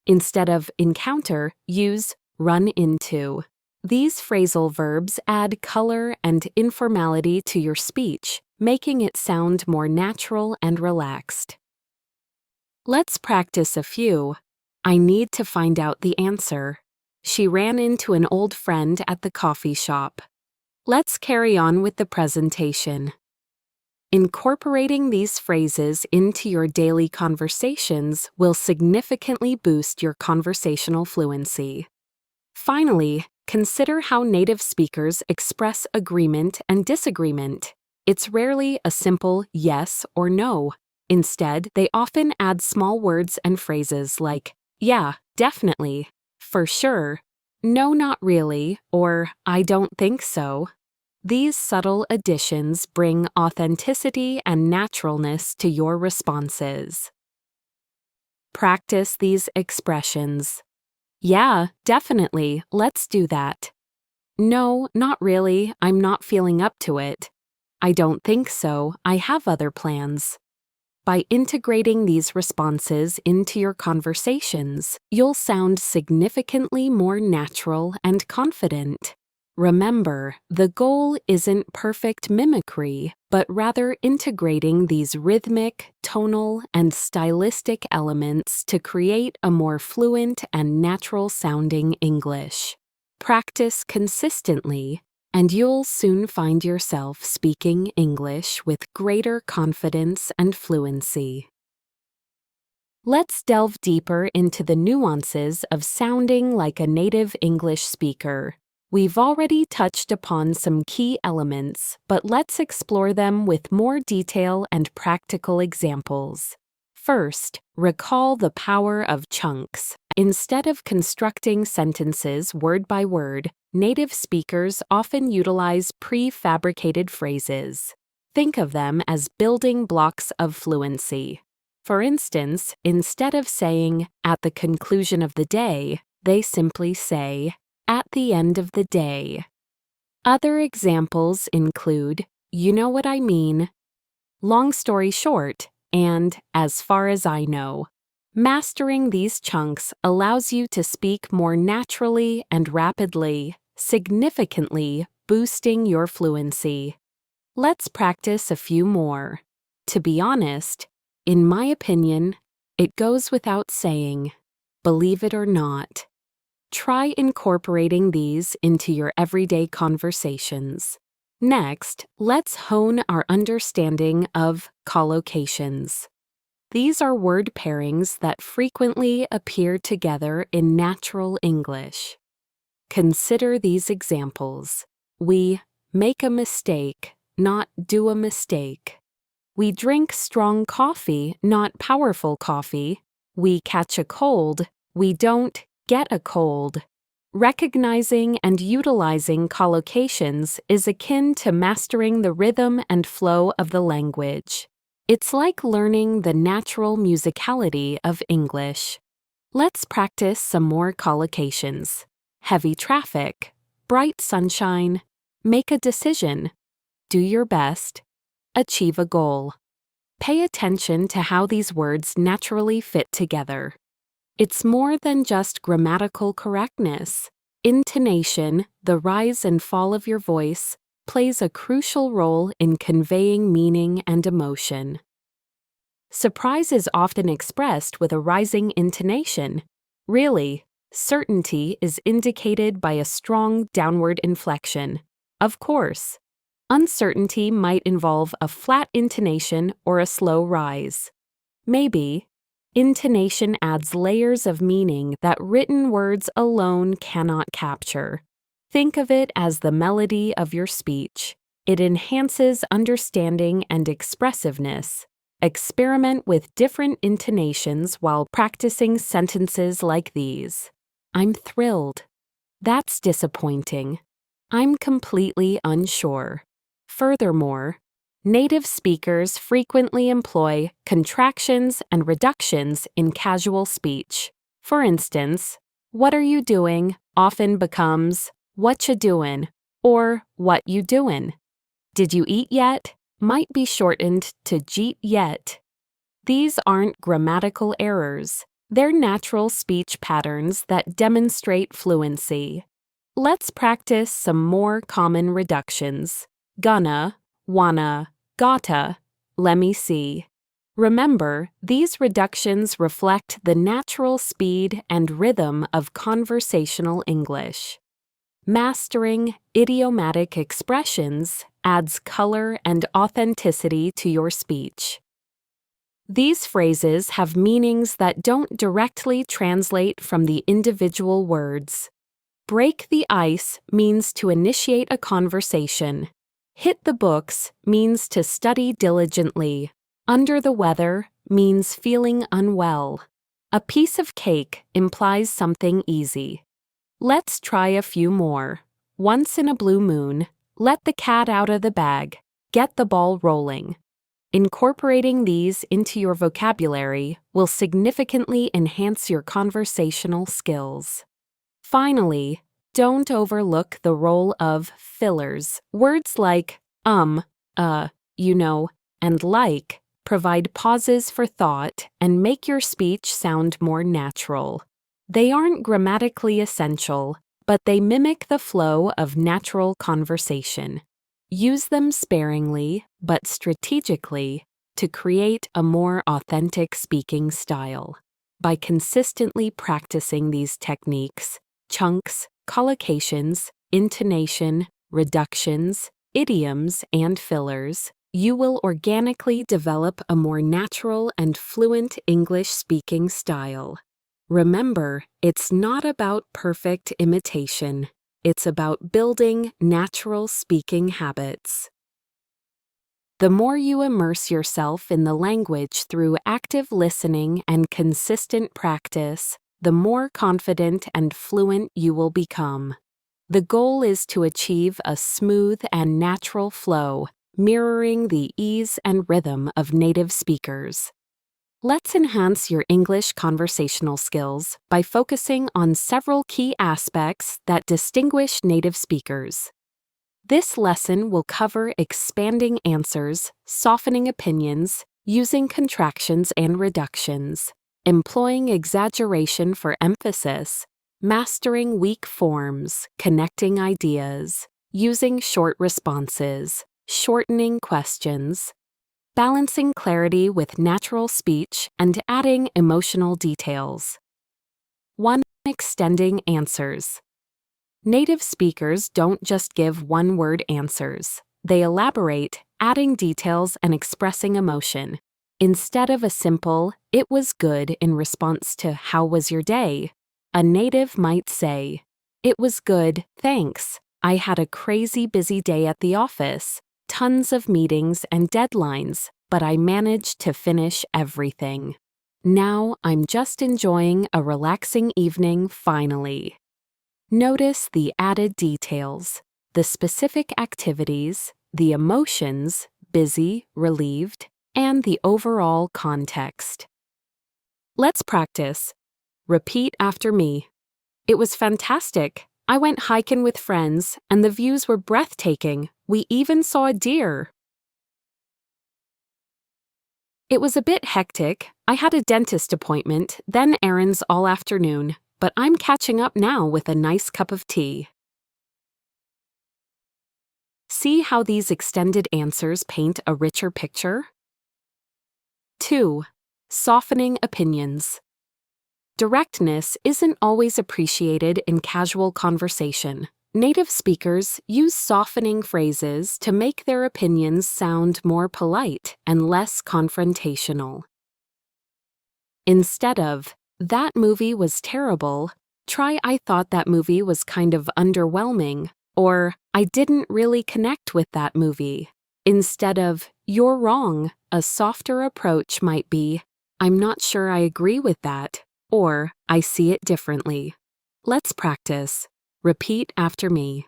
Instead of encounter, use run into. These phrasal verbs add color and informality to your speech, making it sound more natural and relaxed. Let's practice a few. I need to find out the answer. She ran into an old friend at the coffee shop. Let's carry on with the presentation. Incorporating these phrases into your daily conversations will significantly boost your conversational fluency. Finally, consider how native speakers express agreement and disagreement. It's rarely a simple yes or no. Instead, they often add small words and phrases like, yeah, definitely, for sure, no, not really, or I don't think so. These subtle additions bring authenticity and naturalness to your responses. Practice these expressions. Yeah, definitely, let's do that. No, not really, I'm not feeling up to it. I don't think so, I have other plans. By integrating these responses into your conversations, you'll sound significantly more natural and confident. Remember, the goal isn't perfect mimicry, but rather integrating these rhythmic, tonal, and stylistic elements to create a more fluent and natural-sounding English. Practice consistently, and you'll soon find yourself speaking English with greater confidence and fluency. Let's delve deeper into the nuances of sounding like a native English speaker. We've already touched upon some key elements, but let's explore them with more detail and practical examples. First, recall the power of chunks. Instead of constructing sentences word by word, native speakers often utilize prefabricated phrases. Think of them as building blocks of fluency. For instance, instead of saying, at the conclusion of the day, they simply say, at the end of the day. Other examples include, you know what I mean, long story short, and as far as I know. Mastering these chunks allows you to speak more naturally and rapidly, significantly boosting your fluency. Let's practice a few more. To be honest, in my opinion, it goes without saying, believe it or not. Try incorporating these into your everyday conversations. Next, let's hone our understanding of collocations. These are word pairings that frequently appear together in natural English. Consider these examples. We make a mistake, not do a mistake. We drink strong coffee, not powerful coffee. We catch a cold, We don't get a cold. Recognizing and utilizing collocations is akin to mastering the rhythm and flow of the language. It's like learning the natural musicality of English. Let's practice some more collocations. Heavy traffic, bright sunshine, make a decision, do your best, achieve a goal. Pay attention to how these words naturally fit together. It's more than just grammatical correctness. Intonation, the rise and fall of your voice, plays a crucial role in conveying meaning and emotion. Surprise is often expressed with a rising intonation. Really, certainty is indicated by a strong downward inflection. Of course, uncertainty might involve a flat intonation or a slow rise. Maybe, intonation adds layers of meaning that written words alone cannot capture. Think of it as the melody of your speech. It enhances understanding and expressiveness. Experiment with different intonations while practicing sentences like these. I'm thrilled. That's disappointing. I'm completely unsure. Furthermore, native speakers frequently employ contractions and reductions in casual speech. For instance, what are you doing often becomes what you doin' or what you doin'. Did you eat yet might be shortened to jeet yet. These aren't grammatical errors. They're natural speech patterns that demonstrate fluency. Let's practice some more common reductions. Gonna, wanna, gotta, lemme see. Remember, these reductions reflect the natural speed and rhythm of conversational English. Mastering idiomatic expressions adds color and authenticity to your speech. These phrases have meanings that don't directly translate from the individual words. Break the ice means to initiate a conversation. Hit the books means to study diligently. Under the weather means feeling unwell. A piece of cake implies something easy. Let's try a few more. Once in a blue moon, let the cat out of the bag, get the ball rolling. Incorporating these into your vocabulary will significantly enhance your conversational skills. Finally, don't overlook the role of fillers. Words like you know, and like provide pauses for thought and make your speech sound more natural. They aren't grammatically essential, but they mimic the flow of natural conversation. Use them sparingly, but strategically, to create a more authentic speaking style. By consistently practicing these techniques, chunks, collocations, intonation, reductions, idioms, and fillers, you will organically develop a more natural and fluent English speaking style. Remember, it's not about perfect imitation. It's about building natural speaking habits. The more you immerse yourself in the language through active listening and consistent practice, the more confident and fluent you will become. The goal is to achieve a smooth and natural flow, mirroring the ease and rhythm of native speakers. Let's enhance your English conversational skills by focusing on several key aspects that distinguish native speakers. This lesson will cover expanding answers, softening opinions, using contractions and reductions, employing exaggeration for emphasis, mastering weak forms, connecting ideas, using short responses, shortening questions, balancing clarity with natural speech, and adding emotional details. 1. Extending answers. Native speakers don't just give one-word answers. They elaborate, adding details and expressing emotion. Instead of a simple, "It was good" in response to "How was your day?" a native might say, "It was good, thanks. I had a crazy busy day at the office. Tons of meetings and deadlines, but I managed to finish everything." Now I'm just enjoying a relaxing evening finally. Notice the added details, the specific activities, the emotions, busy, relieved, and the overall context. Let's practice. Repeat after me. It was fantastic. I went hiking with friends, and the views were breathtaking. We even saw a deer. It was a bit hectic. I had a dentist appointment, then errands all afternoon, but I'm catching up now with a nice cup of tea. See how these extended answers paint a richer picture? 2. Softening opinions. Directness isn't always appreciated in casual conversation. Native speakers use softening phrases to make their opinions sound more polite and less confrontational. Instead of, "That movie was terrible," try "I thought that movie was kind of underwhelming," or "I didn't really connect with that movie." Instead of, "You're wrong," a softer approach might be, "I'm not sure I agree with that," or "I see it differently." Let's practice. Repeat after me.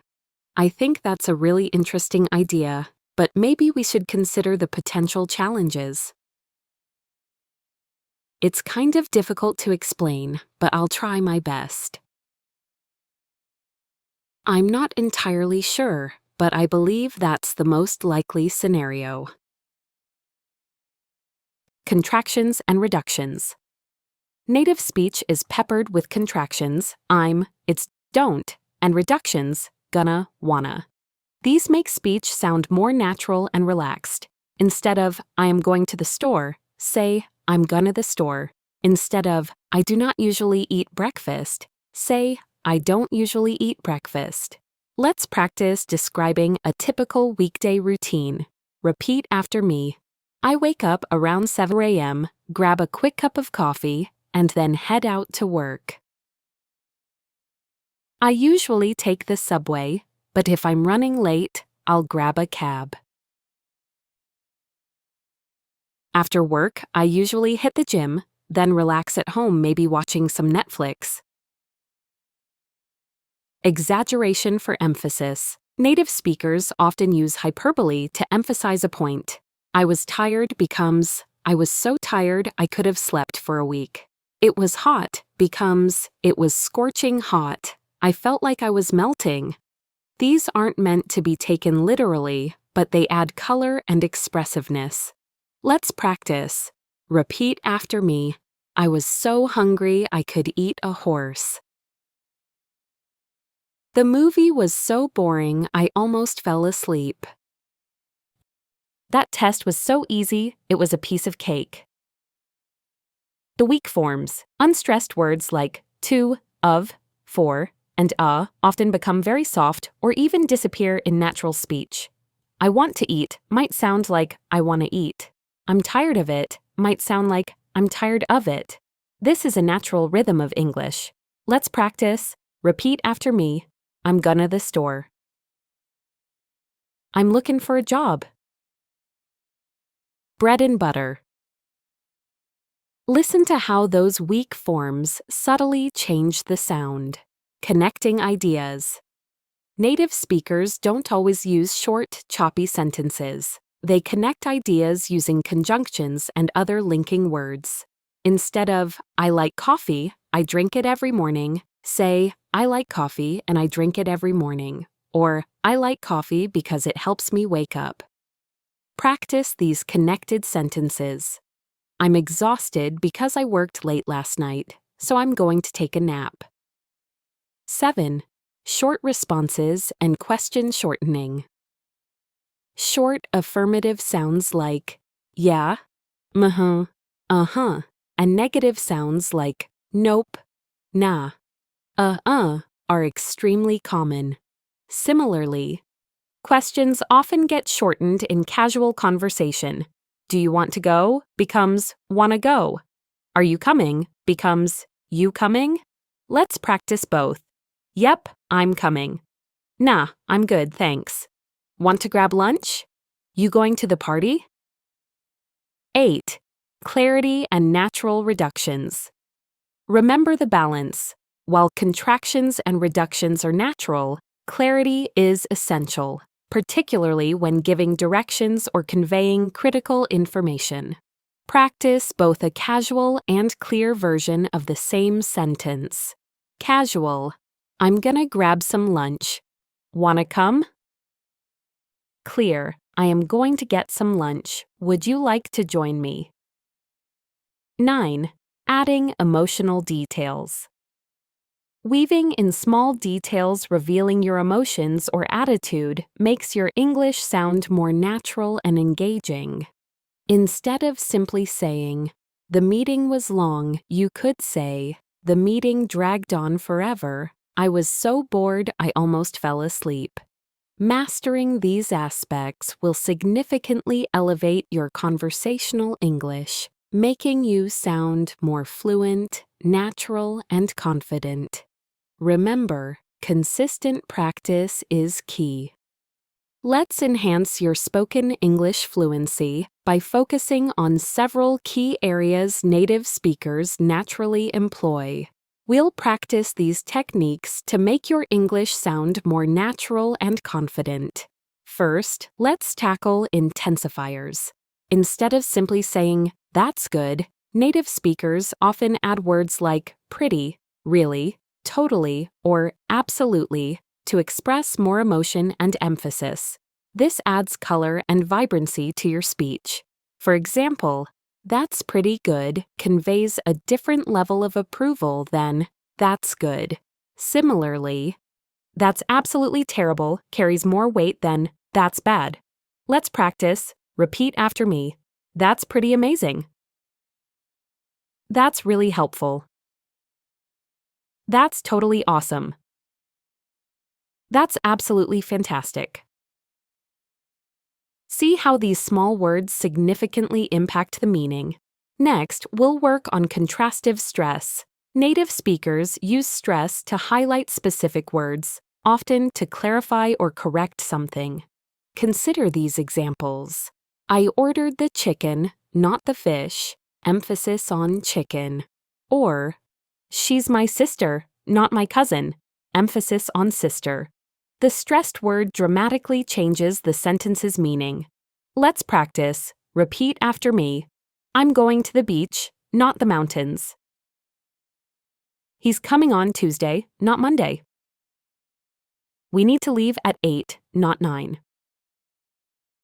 I think that's a really interesting idea, but maybe we should consider the potential challenges. It's kind of difficult to explain, but I'll try my best. I'm not entirely sure, but I believe that's the most likely scenario. Contractions and reductions. Native speech is peppered with contractions, I'm, it's, don't, and reductions, gonna, wanna. These make speech sound more natural and relaxed. Instead of, "I am going to the store," say, "I'm gonna the store." Instead of, "I do not usually eat breakfast," say, "I don't usually eat breakfast." Let's practice describing a typical weekday routine. Repeat after me. I wake up around 7 a.m., grab a quick cup of coffee, and then head out to work. I usually take the subway, but if I'm running late, I'll grab a cab. After work, I usually hit the gym, then relax at home, maybe watching some Netflix. Exaggeration for emphasis. Native speakers often use hyperbole to emphasize a point. I was tired becomes, "I was so tired I could have slept for a week." It was hot becomes, "It was scorching hot. I felt like I was melting." These aren't meant to be taken literally, but they add color and expressiveness. Let's practice. Repeat after me. I was so hungry I could eat a horse. The movie was so boring I almost fell asleep. That test was so easy, it was a piece of cake. The weak forms, unstressed words like to, of, for, and often become very soft or even disappear in natural speech. I want to eat might sound like I want to eat. I'm tired of it might sound like I'm tired of it. This is a natural rhythm of English. Let's practice. Repeat after me. I'm gonna the store. I'm looking for a job. Bread and butter. Listen to how those weak forms subtly change the sound. Connecting ideas. Native speakers don't always use short, choppy sentences. They connect ideas using conjunctions and other linking words. Instead of, "I like coffee, I drink it every morning," say, "I like coffee and I drink it every morning," or "I like coffee because it helps me wake up." Practice these connected sentences. I'm exhausted because I worked late last night, so I'm going to take a nap. 7. Short responses and question shortening. Short affirmative sounds like yeah, uh-huh, and negative sounds like nope, nah, are extremely common. Similarly, questions often get shortened in casual conversation. Do you want to go becomes wanna go. Are you coming becomes you coming? Let's practice both. Yep, I'm coming. Nah, I'm good, thanks. Want to grab lunch? You going to the party? 8. clarity and natural reductions. Remember the balance. While contractions and reductions are natural, clarity is essential, particularly when giving directions or conveying critical information. Practice both a casual and clear version of the same sentence. Casual: I'm gonna grab some lunch. Wanna come? Clear: I am going to get some lunch. Would you like to join me? 9. Adding emotional details. Weaving in small details revealing your emotions or attitude makes your English sound more natural and engaging. Instead of simply saying, "The meeting was long," you could say, "The meeting dragged on forever. I was so bored I almost fell asleep." Mastering these aspects will significantly elevate your conversational English, making you sound more fluent, natural, and confident. Remember, consistent practice is key. Let's enhance your spoken English fluency by focusing on several key areas native speakers naturally employ. We'll practice these techniques to make your English sound more natural and confident. First, let's tackle intensifiers. Instead of simply saying, "That's good," native speakers often add words like pretty, really, totally, or absolutely to express more emotion and emphasis. This adds color and vibrancy to your speech. For example, "That's pretty good" conveys a different level of approval than "That's good." Similarly, "That's absolutely terrible" carries more weight than "That's bad." Let's practice. Repeat after me. That's pretty amazing. That's really helpful. That's totally awesome. That's absolutely fantastic. See how these small words significantly impact the meaning. Next, we'll work on contrastive stress. Native speakers use stress to highlight specific words, often to clarify or correct something. Consider these examples. "I ordered the chicken, not the fish," emphasis on chicken. Or, "She's my sister, not my cousin," emphasis on sister. The stressed word dramatically changes the sentence's meaning. Let's practice. Repeat after me. "I'm going to the beach, not the mountains." "He's coming on Tuesday, not Monday." "We need to leave at 8, not 9.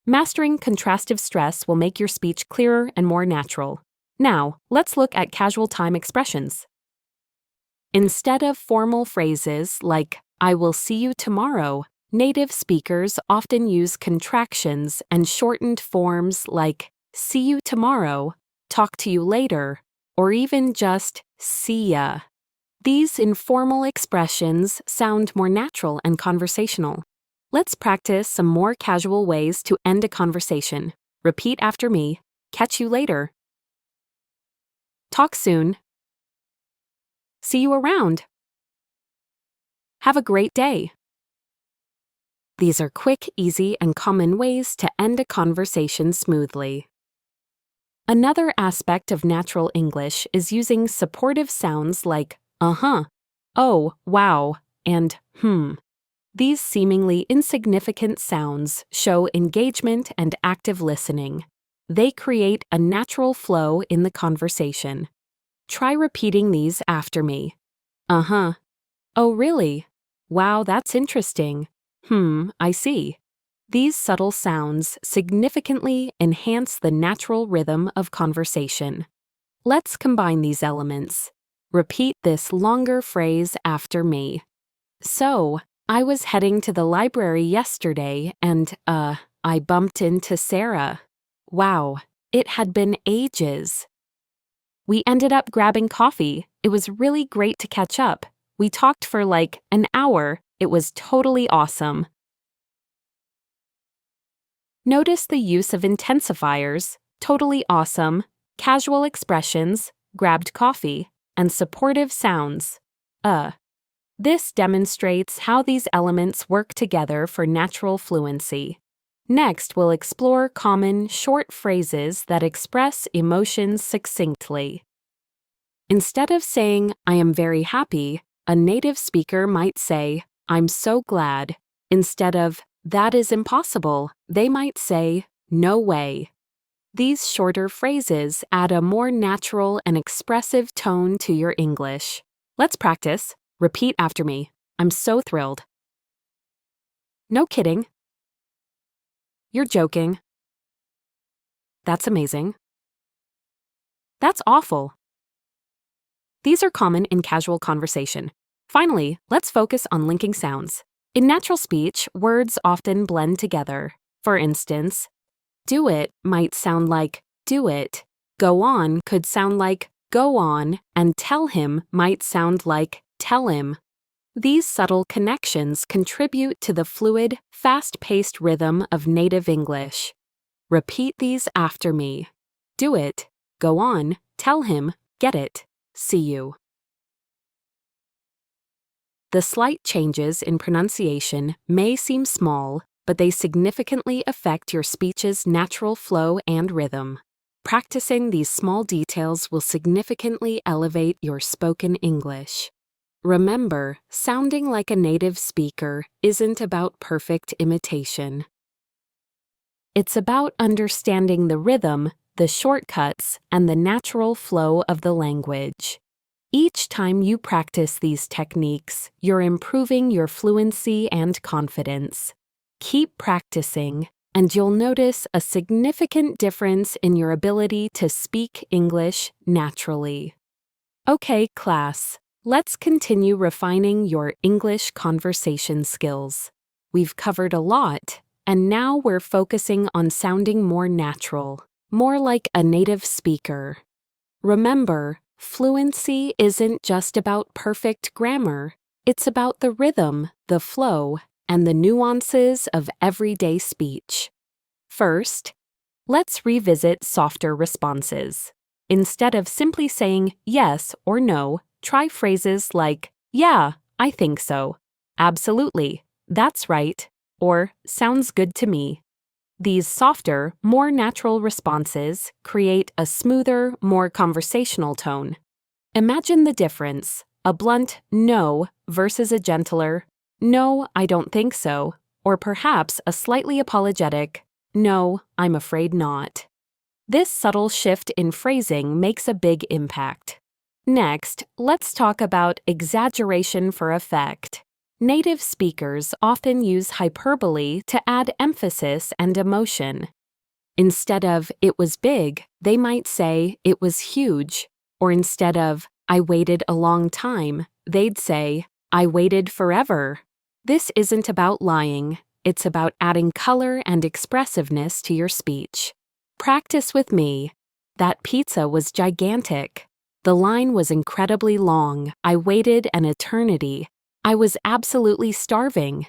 Mastering contrastive stress will make your speech clearer and more natural. Now, let's look at casual time expressions. Instead of formal phrases like, "I will see you tomorrow," native speakers often use contractions and shortened forms like "see you tomorrow," "talk to you later," or even just "see ya." These informal expressions sound more natural and conversational. Let's practice some more casual ways to end a conversation. Repeat after me. Catch you later. Talk soon. See you around. Have a great day. These are quick, easy, and common ways to end a conversation smoothly. Another aspect of natural English is using supportive sounds like "uh-huh," "oh, wow," and "hmm." These seemingly insignificant sounds show engagement and active listening. They create a natural flow in the conversation. Try repeating these after me. "Uh-huh." "Oh, really? Wow, that's interesting." I see." These subtle sounds significantly enhance the natural rhythm of conversation. Let's combine these elements. Repeat this longer phrase after me. "So, I was heading to the library yesterday and, I bumped into Sarah. Wow, it had been ages. We ended up grabbing coffee. It was really great to catch up. We talked for like an hour. It was totally awesome." Notice the use of intensifiers, "totally awesome," casual expressions, "grabbed coffee," and supportive sounds, This demonstrates how these elements work together for natural fluency. Next, we'll explore common, short phrases that express emotions succinctly. Instead of saying, I am very happy, a native speaker might say, I'm so glad. Instead of, that is impossible, they might say, no way. These shorter phrases add a more natural and expressive tone to your English. Let's practice. Repeat after me. I'm so thrilled. No kidding. You're joking. That's amazing. That's awful. These are common in casual conversation. Finally, let's focus on linking sounds. In natural speech, words often blend together. For instance, do it might sound like do it. Go on could sound like go on, and tell him might sound like tell him. These subtle connections contribute to the fluid, fast-paced rhythm of native English. Repeat these after me. Do it. Go on. Tell him. Get it. See you. The slight changes in pronunciation may seem small, but they significantly affect your speech's natural flow and rhythm. Practicing these small details will significantly elevate your spoken English. Remember, sounding like a native speaker isn't about perfect imitation. It's about understanding the rhythm, the shortcuts, and the natural flow of the language. Each time you practice these techniques, you're improving your fluency and confidence. Keep practicing, and you'll notice a significant difference in your ability to speak English naturally. Okay, class, let's continue refining your English conversation skills. We've covered a lot, and now we're focusing on sounding more natural, more like a native speaker. Remember, fluency isn't just about perfect grammar. It's about the rhythm, the flow, and the nuances of everyday speech. First, let's revisit softer responses. Instead of simply saying yes or no, try phrases like, yeah, I think so, absolutely, that's right, or sounds good to me. These softer, more natural responses create a smoother, more conversational tone. Imagine the difference, a blunt no versus a gentler, no, I don't think so, or perhaps a slightly apologetic, no, I'm afraid not. This subtle shift in phrasing makes a big impact. Next, let's talk about exaggeration for effect. Native speakers often use hyperbole to add emphasis and emotion. Instead of it was big, they might say it was huge, or instead of I waited a long time, they'd say I waited forever. This isn't about lying, it's about adding color and expressiveness to your speech. Practice with me. That pizza was gigantic. The line was incredibly long. I waited an eternity. I was absolutely starving.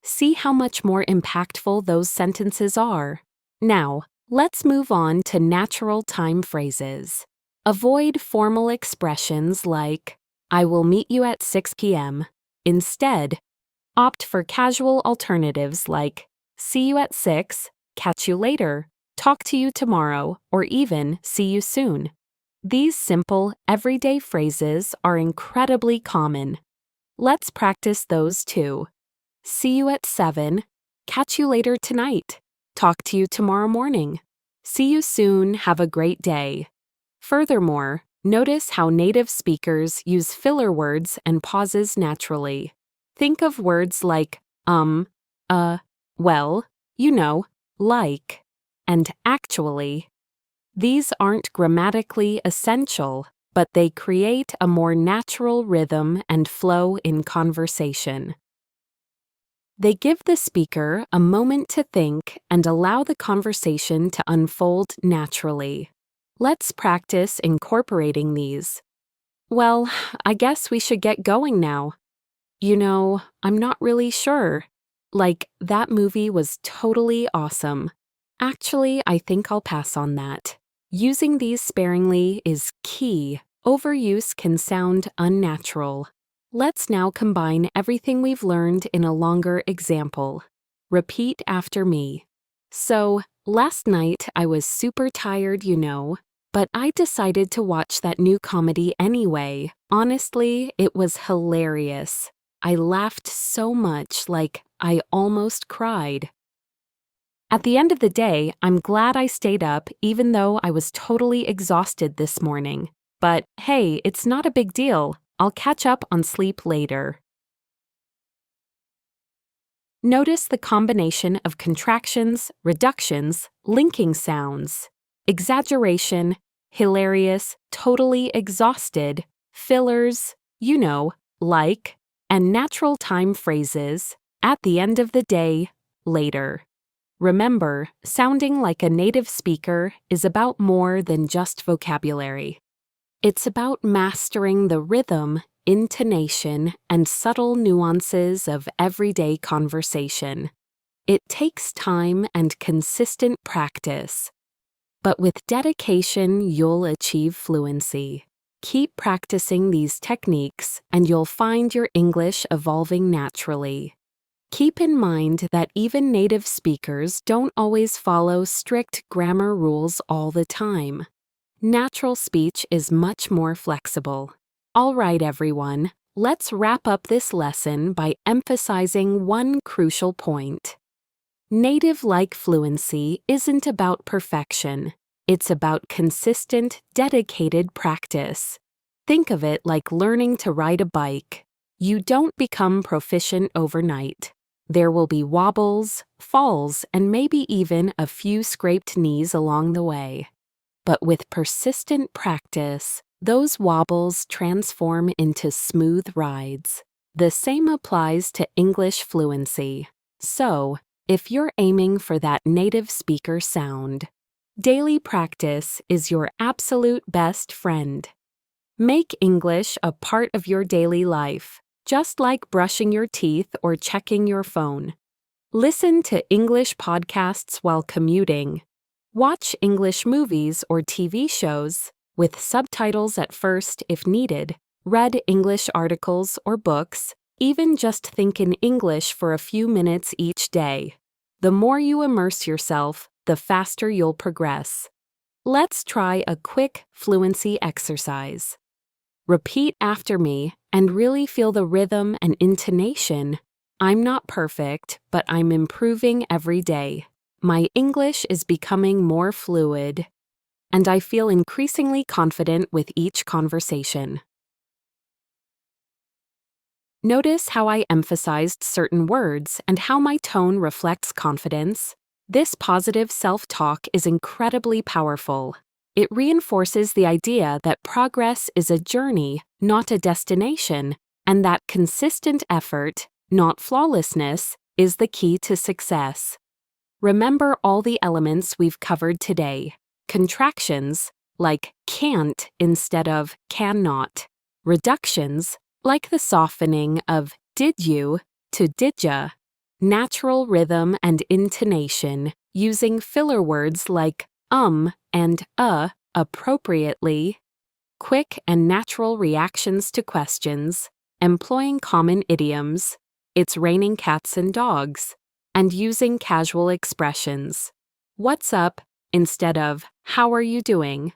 See how much more impactful those sentences are. Now, let's move on to natural time phrases. Avoid formal expressions like, I will meet you at 6 p.m. Instead, opt for casual alternatives like, see you at 6, catch you later, talk to you tomorrow, or even see you soon. These simple, everyday phrases are incredibly common. Let's practice those too. See you at 7, catch you later tonight, talk to you tomorrow morning, see you soon, have a great day. Furthermore, notice how native speakers use filler words and pauses naturally. Think of words like well, you know, like, and actually. These aren't grammatically essential, but they create a more natural rhythm and flow in conversation. They give the speaker a moment to think and allow the conversation to unfold naturally. Let's practice incorporating these. Well, I guess we should get going now. You know, I'm not really sure. Like, that movie was totally awesome. Actually, I think I'll pass on that. Using these sparingly is key. Overuse can sound unnatural. Let's now combine everything we've learned in a longer example. Repeat after me. So, last night I was super tired, but I decided to watch that new comedy anyway. Honestly, it was hilarious. I laughed so much, like I almost cried. At the end of the day, I'm glad I stayed up even though I was totally exhausted this morning. But hey, it's not a big deal. I'll catch up on sleep later. Notice the combination of contractions, reductions, linking sounds, exaggeration, hilarious, totally exhausted, fillers, like, and natural time phrases, at the end of the day, later. Remember, sounding like a native speaker is about more than just vocabulary. It's about mastering the rhythm, intonation, and subtle nuances of everyday conversation. It takes time and consistent practice. But with dedication, you'll achieve fluency. Keep practicing these techniques, and you'll find your English evolving naturally. Keep in mind that even native speakers don't always follow strict grammar rules all the time. Natural speech is much more flexible. All right, everyone, let's wrap up this lesson by emphasizing one crucial point. Native-like fluency isn't about perfection. It's about consistent, dedicated practice. Think of it like learning to ride a bike. You don't become proficient overnight. There will be wobbles, falls, and maybe even a few scraped knees along the way. But with persistent practice, those wobbles transform into smooth rides. The same applies to English fluency. So, if you're aiming for that native speaker sound, daily practice is your absolute best friend. Make English a part of your daily life, just like brushing your teeth or checking your phone. Listen to English podcasts while commuting. Watch English movies or TV shows, with subtitles at first if needed. Read English articles or books, even just think in English for a few minutes each day. The more you immerse yourself, the faster you'll progress. Let's try a quick fluency exercise. Repeat after me and really feel the rhythm and intonation. I'm not perfect, but I'm improving every day. My English is becoming more fluid, and I feel increasingly confident with each conversation. Notice how I emphasized certain words and how my tone reflects confidence. This positive self-talk is incredibly powerful. It reinforces the idea that progress is a journey, not a destination, and that consistent effort, not flawlessness, is the key to success. Remember all the elements we've covered today. Contractions, like can't instead of cannot. Reductions, like the softening of did you to didya. Natural rhythm and intonation, using filler words like and appropriately. Quick and natural reactions to questions, employing common idioms, it's raining cats and dogs, and using casual expressions. What's up instead of how are you doing?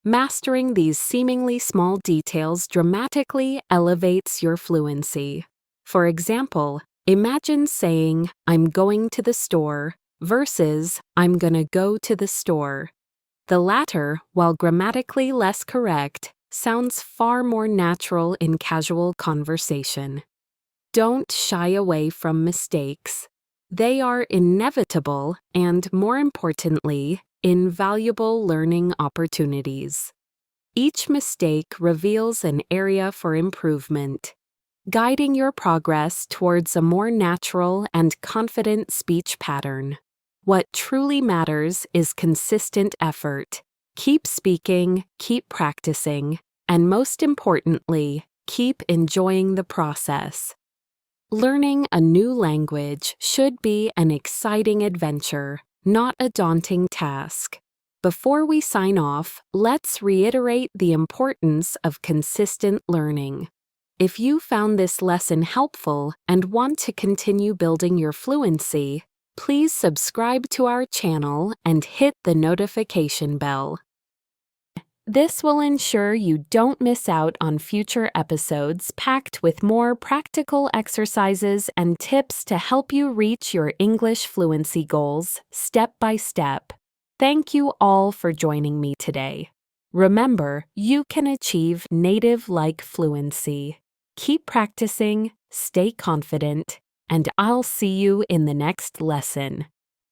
Mastering these seemingly small details dramatically elevates your fluency. For example, imagine saying, I'm going to the store, versus I'm gonna go to the store. The latter, while grammatically less correct, sounds far more natural in casual conversation. Don't shy away from mistakes. They are inevitable and, more importantly, invaluable learning opportunities. Each mistake reveals an area for improvement, guiding your progress towards a more natural and confident speech pattern. What truly matters is consistent effort. Keep speaking, keep practicing, and most importantly, keep enjoying the process. Learning a new language should be an exciting adventure, not a daunting task. Before we sign off, let's reiterate the importance of consistent learning. If you found this lesson helpful and want to continue building your fluency, Please subscribe to our channel and hit the notification bell. This will ensure you don't miss out on future episodes packed with more practical exercises and tips to help you reach your English fluency goals step by step. Thank you all for joining me today. Remember, you can achieve native-like fluency. Keep practicing, stay confident, and I'll see you in the next lesson.